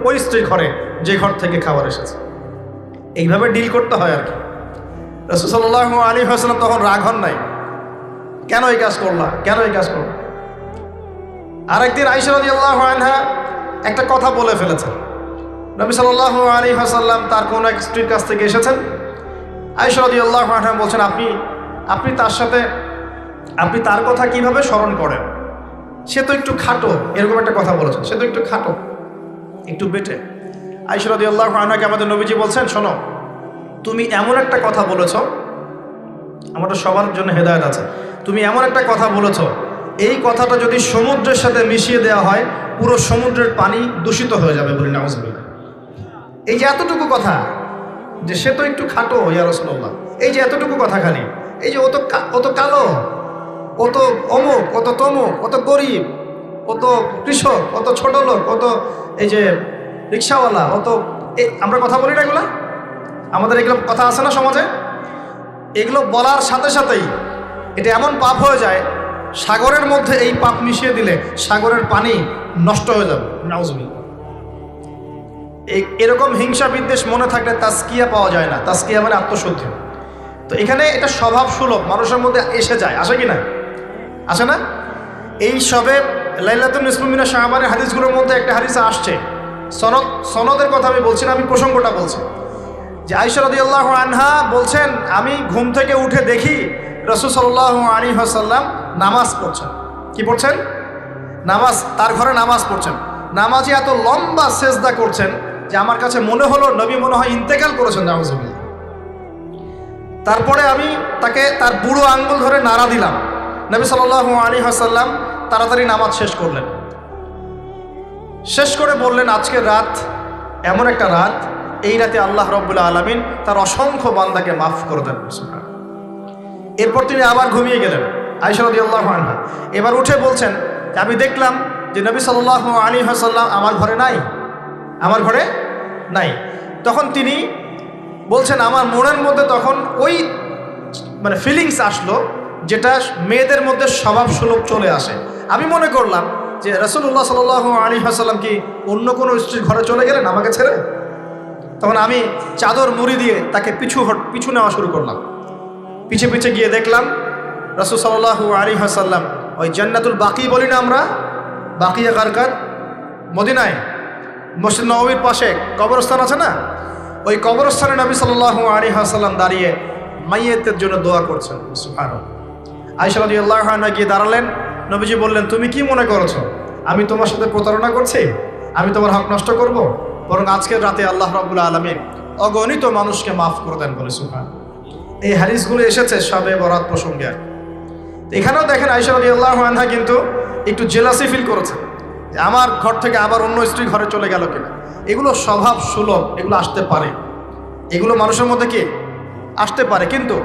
ওই স্ত্রীর ঘরে, যে ঘর থেকে খাবার এসেছে। এইভাবে ডিল করতে হয় আর কি। রাসূল সাল্লাল্লাহু আলাইহি ওয়াসাল্লাম তখন রাগ হন নাই, কেন এই কাজ করলা? আরেকদিন আয়েশা রাদিয়াল্লাহু আনহা একটা কথা বলে ফেলেছেন। নবী সাল্লাল্লাহু আলাইহি ওয়াসাল্লাম তার কোন এক স্ত্রীর কাছ থেকে এসেছেন। আয়েশা রাদিয়াল্লাহু আনহা বলছেন, আপনি তার সাথে আপনি তার কথা কিভাবে স্মরণ করেন? সে তো একটু খাটো, এরকম একটা কথা বলেছেন, সে তো একটু খাটো, একটু বেটে। আয়েশা রাদিয়াল্লাহু আনহাকে আমাদের নবীজি বলছেন, শোনো, তুমি এমন একটা কথা বলেছ, আমাদের সবার জন্য হেদায়েত আছে, তুমি এমন একটা কথা বলেছ, এই কথাটা যদি সমুদ্রের সাথে মিশিয়ে দেওয়া হয় পুরো সমুদ্রের পানি দূষিত হয়ে যাবে, বলি নাউযুবিল্লাহ। এই যে এতটুকু কথা, যে সে তো একটু খাটো ইয়া রাসূলুল্লাহ, এই যে এতটুকু কথা খালি, এই যে ও তো কালো, ও তো অমুক, ও তো তমুক, ও তো গরিব, ও তো কৃষক, ও তো ছোট লোক, ও তো এই যে রিক্সাওয়ালা, ও তো আমরা কথা বলি না এগুলা, আমাদের এগুলো কথা আছে না সমাজে। এগুলো বলার সাথে সাথেই এটা এমন পাপ হয়ে যায়, সাগরের মধ্যে এই পাপ মিশিয়ে দিলে সাগরের পানি নষ্ট হয়ে যাবে। নাউজুবিল্লাহ। এরকম হিংসা বিদ্বেষ মনে থাকলে তাজকিয়া পাওয়া যায় না। তাজকিয়া মানে আত্মশুদ্ধি। তো এখানে এটা স্বভাব সুলভ মানুষের মধ্যে এসে যায়, আসে কি না? আসে না? এই সবে লাইলাতুন নিসফু মিনাশ শাবানের হাদিসগুলোর মধ্যে একটা হাদিসে আসছে, সনদের কথা আমি বলছি না, আমি প্রসঙ্গটা বলছি, যে আয়েশা রাদিয়াল্লাহু আনহা বলছেন, আমি ঘুম থেকে উঠে দেখি রাসূল সাল্লাল্লাহু আলাইহি ওয়াসাল্লাম নামাজ পড়ছেন। কি পড়ছেন? নামাজ, তার ঘরে নামাজ পড়ছেন। নামাজে এত লম্বা সেজদা করছেন যে আমার কাছে মনে হলো নবী মনে হয় ইন্তেকাল করেছেন। নাউজুবিল্লাহ। তারপরে আমি তাকে তার বুড়ো আঙ্গুল ধরে নাড়া দিলাম। নবী সাল্লাল্লাহু আলাইহি ওয়াসাল্লাম তাড়াতাড়ি নামাজ শেষ করলেন। শেষ করে বললেন, আজকের রাত এমন একটা রাত, এই রাতে আল্লাহ রাব্বুল আলামিন তার অসংখ্য বান্দাকে মাফ করে দেন। এরপর তিনি আবার ঘুমিয়ে গেলেন। আয়েশা রাদিয়াল্লাহু আনহা এবার উঠে বলছেন, আমি দেখলাম যে নবী সাল্লাল্লাহু আলাইহি ওয়াসাল্লাম আমার ঘরে নাই, আমার ঘরে নাই। তখন তিনি বলছেন, আমার মনের মধ্যে তখন ওই মানে ফিলিংস আসলো যেটা মেয়েদের মধ্যে স্বভাব সুলভ চলে আসে। আমি মনে করলাম যে রাসূলুল্লাহ সাল্লাল্লাহু আলাইহি ওয়াসাল্লাম কি অন্য কোনো স্ত্রীর ঘরে চলে গেলেন আমাকে ছেড়ে। তখন আমি চাদর মুড়ি দিয়ে তাকে পিছু নেওয়া শুরু করলাম। পিছে পিছে গিয়ে দেখলাম রাসূল সাল্লাল্লাহু আলাইহি ওয়াসাল্লাম ওই জান্নাতুল বাকি বলি না আমরা, বাকিয়া গারকাত, মদিনায় মসজিদ নববীর পাশে কবরস্থান আছে না, ওই কবরস্থানে নবী সাল্লাল্লাহু আলাইহি ওয়াসাল্লাম দাঁড়িয়ে মাইয়েতের জন্য দোয়া করছেন। সুবহানাল্লাহ। আয়েশা রাদিয়াল্লাহু আনহা গিয়ে দাঁড়ালেন। নবীজি বললেন, তুমি কি মনে করছো আমি তোমার সাথে প্রতারণা করছি? আমি তোমার হক নষ্ট করব? বরং আজকের রাতে আল্লাহ রাব্বুল আলামিন অগণিত মানুষকে মাফ করে দেন বলে। সুবহানাল্লাহ। এই হাদিসগুলো এসেছে শবে বরাত প্রসঙ্গে। এখানেও দেখেন আয়েশা রাদিয়াল্লাহু আনহা কিন্তু একটু জেলাসি ফিল করেছে যে আমার ঘর থেকে আবার অন্য স্ত্রী ঘরে চলে গেল কিনা। এগুলো স্বভাব সুলভ, এগুলো আসতে পারে, এগুলো মানুষের মধ্যে কি আসতে পারে। কিন্তু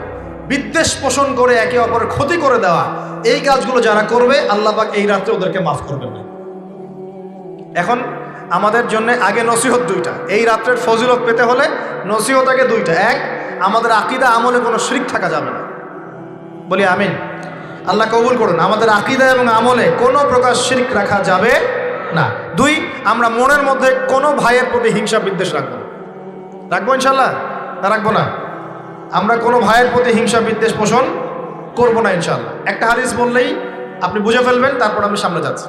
বিদ্বেষ পোষণ করে একে অপরের ক্ষতি করে দেওয়া, এই কাজগুলো যারা করবে আল্লাহ পাক এই রাত্রে ওদেরকে মাফ করবেন না। এখন আমাদের জন্য আগে নসিহত দুইটা। এই রাত্রের ফজিলত পেতে হলে নসিহত আগে দুইটা। এক, আমাদের আকীদা আমলে কোনো শিরক থাকা যাবে না, বলি আমিন। আল্লাহ কবুল করুন। আমাদের আকীদা এবং আমলে কোনো প্রকার শিরক রাখা যাবে না। দুই, আমরা মনের মধ্যে কোনো ভাইয়ের প্রতি হিংসা বিদ্বেষ রাখবো না। রাখবো ইনশাল্লাহ? না রাখবো না? আমরা কোনো ভাইয়ের প্রতি হিংসা বিদ্বেষ পোষণ করবো না ইনশাল্লাহ। একটা হাদিস বললেই আপনি বুঝে ফেলবেন, তারপর আমি সামনে যাচ্ছি,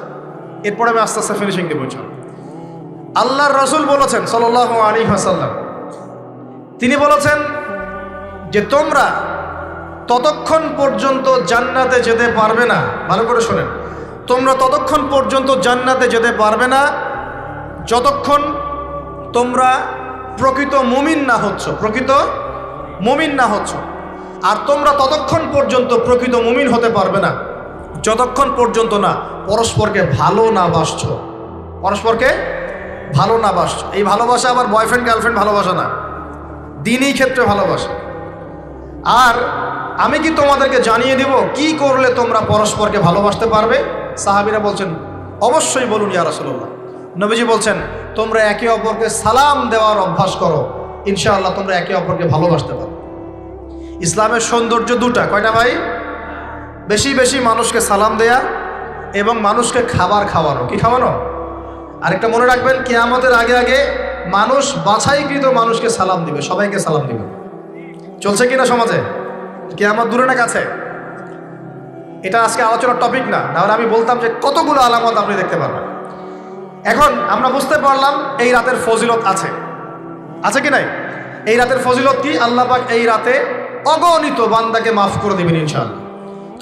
এরপর আমি আস্তে আস্তে ফিনিশিং দেবো ইনশাল্লাহ। আল্লাহর রাসূল বলেছেন সাল্লাল্লাহু আলাইহি ওয়াসাল্লাম, তিনি বলেছেন যে তোমরা ততক্ষণ পর্যন্ত জান্নাতে যেতে পারবে না, ভালো করে শোনেন, তোমরা ততক্ষণ পর্যন্ত জান্নাতে যেতে পারবে না যতক্ষণ তোমরা প্রকৃত মুমিন না হচ্ছ, প্রকৃত মুমিন না হচ্ছ। আর তোমরা ততক্ষণ পর্যন্ত প্রকৃত মুমিন হতে পারবে না যতক্ষণ পর্যন্ত না পরস্পরকে ভালো না বাসছ, পরস্পরকে ভালো না বাসছ। এই ভালোবাসা আবার বয়ফ্রেন্ড গার্লফ্রেন্ড ভালোবাসা না, দিনই ক্ষেত্রে ভালোবাসা। আর আমি কি তোমাদেরকে জানিয়ে দিব কি করলে তোমরা পরস্পরকে ভালোবাসতে পারবে? সাহাবীরা বলছেন, অবশ্যই বলুন ইয়া রাসূলুল্লাহ। নবীজি বলছেন, তোমরা একে অপরকে সালাম দেওয়ার অভ্যাস করো, ইনশাআল্লাহ তোমরা একে অপরকে ভালোবাসতে পারো। ইসলামের সৌন্দর্য দুটা, কয়টা ভাই? বেশি বেশি মানুষকে সালাম দেয়া এবং মানুষকে খাবার খাওয়ানো। কি খাওয়ানো? আরেকটা মনে রাখবেন, কিয়ামতের আগে আগে মানুষ বাছাইকৃত মানুষকে সালাম দিবে, সবাইকে সালাম দিবে। চলছে কিনা সমাজে? কিয়ামত দূরে না কাছে? এটা আজকে আলোচনার টপিক না, তাহলে আমি বলতাম যে কতগুলো আলামত আপনি দেখতে পারবেন। এখন আমরা বুঝতে পারলাম এই রাতের ফজিলত আছে, আছে কি নাই? এই রাতের ফজিলত কি? আল্লাহ পাক এই রাতে অগণিত বান্দাকে মাফ করে দিবেন ইনশাআল্লাহ।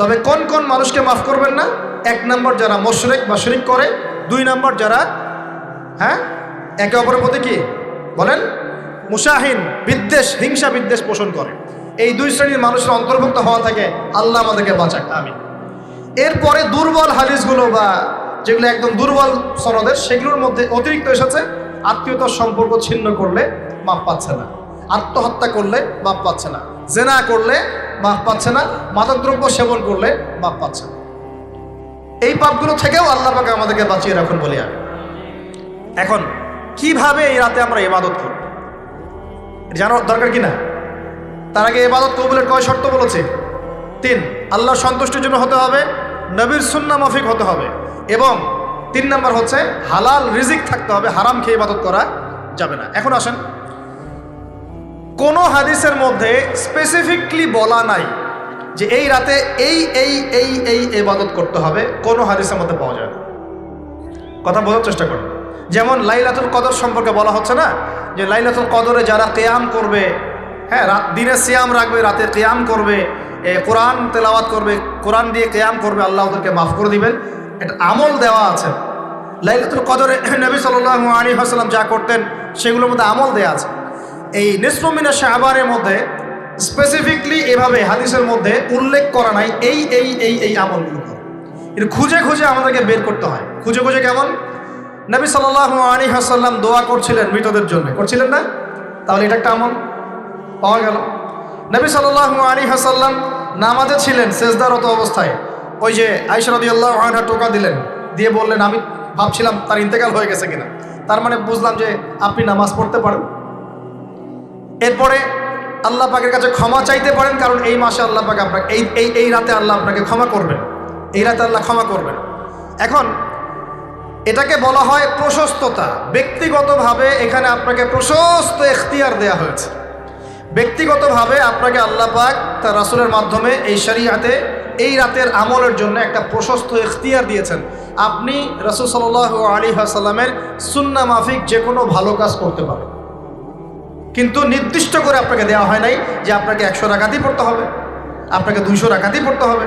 তবে কোন কোন মানুষকে মাফ করবেন না? এক নম্বর যারা মুশরিক বা শিরক করে, দুই নম্বর যারা একে অপরের প্রতি কি বলেন মুশাহিন, বিদ্বেষ, হিংসা বিদ্বেষ পোষণ করে। এই দুই শ্রেণীর মানুষের অন্তর্ভুক্ত হওয়া থেকে আল্লাহ আমাদেরকে বাঁচাক, আমিন। এরপরে দুর্বল হাদিসগুলো বা যেগুলো একদম দুর্বল সনদের, সেগুলোর মধ্যে অতিরিক্ত এসেছে আত্মীয়তার সম্পর্ক ছিন্ন করলে মাপ পাচ্ছে না, আত্মহত্যা করলে মাপ পাচ্ছে না, জেনা করলে মাফ পাচ্ছে না, মাদকদ্রব্য সেবন করলে মাফ পাচ্ছে না। এই পাপগুলো থেকেও আল্লাহ পাক আমাদেরকে বাঁচিয়ে রাখুন বলি আমি। এখন কিভাবে এই রাতে আমরা ইবাদত করব জানার দরকার কিনা? তার আগে ইবাদত কবুলের কয় শর্ত বলেছে? 3। আল্লাহর সন্তুষ্টির জন্য হতে হবে, নবীর সুন্নাহ মাফিক হতে হবে, এবং 3 নাম্বার হচ্ছে হালাল রিজিক থাকতে হবে, হারাম খেয়ে ইবাদত করা যাবে না। এখন আসেন, কোন হাদিসের মধ্যে স্পেসিফিকলি বলা নাই যে এই রাতে এই এই এই এই ইবাদত করতে হবে, কোন হাদিসের মধ্যে পাওয়া যায় না। কথা বোঝার চেষ্টা করুন। যেমন লাইলাতুল কদর সম্পর্কে বলা হচ্ছে না যে লাইলাতুল কদরে যারা কিয়াম করবে, হ্যাঁ, দিনে সিয়াম রাখবে, রাতে কিয়াম করবে, কোরআন তেলাওয়াত করবে, কোরআন দিয়ে কিয়াম করবে, আল্লাহ ওদেরকে মাফ করে দিবেন। এটা আমল দেওয়া আছে। লাইলাতুল কদরে নবী সাল্লাল্লাহু আলাইহি ওয়াসাল্লাম যা করতেন সেগুলোর মধ্যে আমল দেওয়া আছে। এই নিসফু মিনাশ শাবানের মধ্যে স্পেসিফিকলি এভাবে হাদিসের মধ্যে উল্লেখ করা নাই এই এই এই এই আমলগুলো। এটা খুঁজে খুঁজে আমাদেরকে বের করতে হয়। খুঁজে খুঁজে কেমন? নবী সাল্লাল্লাহু আলাইহি ওয়াসাল্লাম দোয়া করছিলেন মৃতদের জন্য, করছিলেন না? তাহলে এটা একটা আমল পাওয়া গেল। নবী সাল্লাল্লাহু আলাইহি ওয়াসাল্লাম নামাজে ছিলেন সেজদারত অবস্থায়, ওই যে আয়েশা রাদিয়াল্লাহু আনহা টোকা দিলেন, দিয়ে বললেন আমি ভাবছিলাম তার ইন্তেকাল হয়ে গেছে কিনা, তার মানে বুঝলাম যে আপনি নামাজ পড়তে পারেন। এরপরে আল্লাহ পাকের কাছে ক্ষমা চাইতে পারেন, কারণ এই মাসে আল্লাহ পাক আপনাকে এই রাতে আল্লাহ আপনাকে ক্ষমা করবেন, এই রাতে আল্লাহ ক্ষমা করবেন। এখন এটাকে বলা হয় প্রশস্ততা। ব্যক্তিগতভাবে এখানে আপনাকে প্রশস্ত এখতিয়ার দেয়া হয়েছে। ব্যক্তিগতভাবে আপনাকে আল্লাহ পাক তার রাসূলের মাধ্যমে এই শরীয়তে এই রাতের আমলের জন্য একটা প্রশস্ত এখতিয়ার দিয়েছেন। আপনি রাসূল সাল্লাল্লাহু আলাইহি ওয়াসাল্লামের সুন্নাহ মাফিক যে কোনো ভালো কাজ করতে পারেন, কিন্তু নির্দিষ্ট করে আপনাকে দেওয়া হয় নাই যে আপনাকে 100 রাকাতই পড়তে হবে, আপনাকে 200 রাকাতই পড়তে হবে,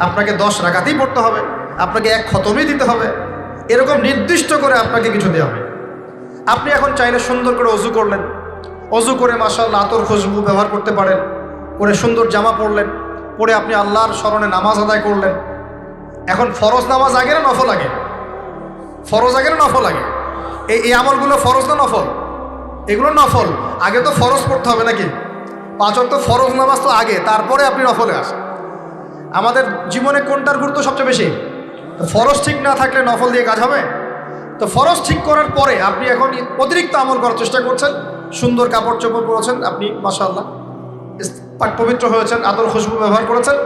আপনাকে 10 রাকাতই পড়তে হবে, আপনাকে 1 খতমই দিতে হবে, এরকম নির্দিষ্ট করে আপনাকে কিছু দেওয়া হয়। আপনি এখন চাইলে সুন্দর করে অজু করলেন, অজু করে মাশাআল্লাহ আতর খুশবু ব্যবহার করতে পারেন, করে সুন্দর জামা পরলেন, পরে আপনি আল্লাহর স্মরণে নামাজ আদায় করলেন। এখন ফরজ নামাজ আগে না নফল আগে? ফরজ আগে না নফল আগে? এই আমলগুলো ফরজ না নফল? এগুলো নফল। আগে তো ফরজ পড়তে হবে নাকি? 5 ওয়াক্ত ফরজ নামাজ তো আগে, তারপরে আপনি নফলে আসেন। আমাদের জীবনে কোনটার গুরুত্ব সবচেয়ে বেশি? ফরজ ঠিক না থাকলে নফল দিয়ে কাজ হবে? তো ফরজ ঠিক করার পরে আপনি এখন অতিরিক্ত আমল করার চেষ্টা করছেন, সুন্দর কাপড় চোপড় পরেছেন, আপনি মাশাআল্লাহ পাক পবিত্র হয়েছেন, আতর খুশবু ব্যবহার করেছেন,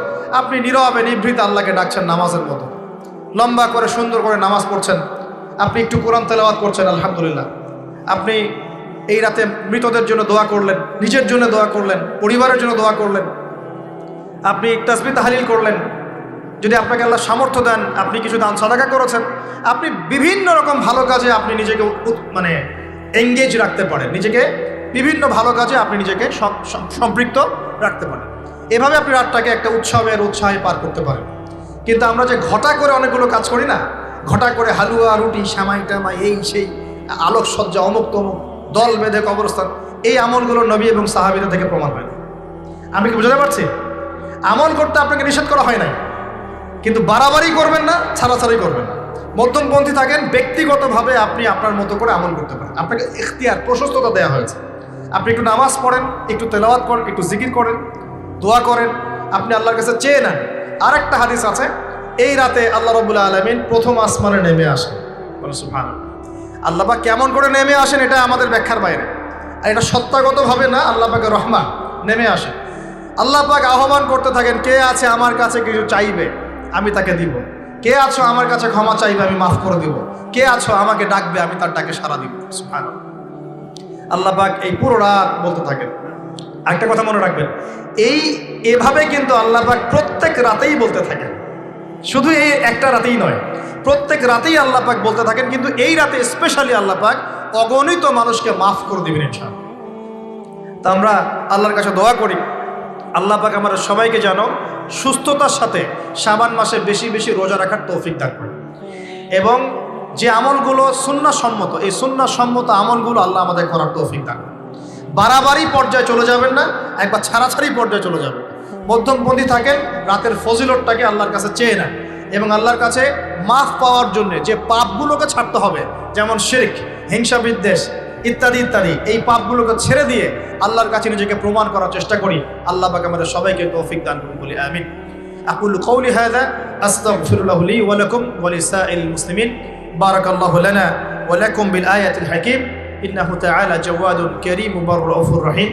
আপনি নীরবে নিভৃত আল্লাহকে ডাকছেন নামাজের মতো, লম্বা করে সুন্দর করে নামাজ পড়ছেন, আপনি একটু কোরআন তেলাওয়াত করছেন, আলহামদুলিল্লাহ। আপনি এই রাতে মৃতদের জন্য দোয়া করলেন, নিজের জন্য দোয়া করলেন, পরিবারের জন্য দোয়া করলেন, আপনি তাসবিহ তাহলিল করলেন, যদি আপনাকে আল্লাহ সামর্থ্য দেন আপনি কিছু দান সাদাকা করেছেন, আপনি বিভিন্ন রকম ভালো কাজে আপনি নিজেকে মানে এঙ্গেজ রাখতে পারেন, নিজেকে বিভিন্ন ভালো কাজে আপনি নিজেকে সম্পৃক্ত রাখতে পারেন। এভাবে আপনি রাতটাকে একটা উৎসাহে পার করতে পারেন। কিন্তু আমরা যে ঘটা করে অনেকগুলো কাজ করি না, ঘটা করে হালুয়া রুটি সামাই টামাই এই সেই আলোকসজ্জা অমুক তমুক দল বেঁধে কবরস্থান, এই আমলগুলো নবী এবং সাহাবীদের থেকে প্রমাণ হয় না। আমি কি বুঝতে পারছি? আমল করতে আপনাকে নিষেধ করা হয় নাই, কিন্তু বাড়াবাড়ি করবেন না, ছাড়াছাড়ি করবেন না, মধ্যমপন্থী থাকেন। ব্যক্তিগতভাবে আপনি আপনার মতো করে আমল করতে পারেন, আপনাকে ইখতিয়ার প্রশস্ততা দেওয়া হয়েছে। আপনি একটু নামাজ পড়েন, একটু তেলাওয়াত করেন, একটু জিকির করেন, দোয়া করেন, আপনি আল্লাহর কাছে চেয়ে নেন। আরেকটা হাদিস আছে, এই রাতে আল্লাহ রাব্বুল আলামিন প্রথম আসমানে নেমে আসেন। সুবহানাল্লাহ। আল্লাহ পাক কেমন করে নেমে আসেন এটা আমাদের ব্যাখ্যার বাইরে, আর এটা সত্তাগতভাবে না, আল্লাহ পাকের রহমান নেমে আসেন। আল্লাহ পাক আহ্বান করতে থাকেন, কে আছে আমার কাছে কিছু চাইবে আমি তাকে দিব, কে আছো আমার কাছে ক্ষমা চাইবে আমি মাফ করে দিব, কে আছো আমাকে ডাকবে আমি তার ডাকে সাড়া দিব। সুবহানাল্লাহ। আল্লাহ পাক এই পুরো রাত বলতে থাকেন। একটা কথা মনে রাখবেন, এভাবে কিন্তু আল্লাহ পাক প্রত্যেক রাতেই বলতে থাকেন, শুধু এই একটা রাতেই নয়, প্রত্যেক রাতেই আল্লাহ পাক বলতে থাকেন। কিন্তু এই রাতে স্পেশালি আল্লাহ পাক অগণিত মানুষকে মাফ করে দিবেন ইনশাআল্লাহ। তা আমরা আল্লাহর কাছে দোয়া করি, আল্লাহ পাক আমাদের সবাইকে যেন সুস্থতার সাথে শাবান মাসে বেশি বেশি রোজা রাখার তৌফিক দান করেন, এবং যে আমলগুলো সুন্নাহসম্মত, এই সুন্নাহসম্মত আমলগুলো আল্লাহ আমাদের করার তৌফিক দান করেন। বাড়াবাড়ি পর্যায়ে চলে যাবেন না, একবার ছাড়াছাড়ি পর্যায়ে চলে যাবেন, মধ্যমপন্থী থাকেন, রাতের ফজিলতটাকে আল্লাহর কাছে চেয়ে নেন, এবং আল্লাহর কাছে মাফ পাওয়ার জন্য যে পাপগুলোকে ছাড়তে হবে, যেমন শিরক, হিংসা বিদ্বেষ, ইত্যাদি ইত্যাদি এই পাপগুলোকে ছেড়ে দিয়ে আল্লাহর কাছে নিজেকে প্রমাণ করার চেষ্টা করি। আল্লাহ পাক আমাদের সবাইকে তৌফিক দান করুন বলি আমিন। আকুলু কওলি হাযা আস্তাগফিরুল্লাহ লি ওয়া লাকুম ওয়া লিসাইল মুসলিমিন। বারাকাল্লাহু লানা ওয়া লাকুম বিল আয়াতিল হাকীম। ইন্নাহু তাআলা জাওয়াদুন কারীম মুবাররাউফুর রহিম।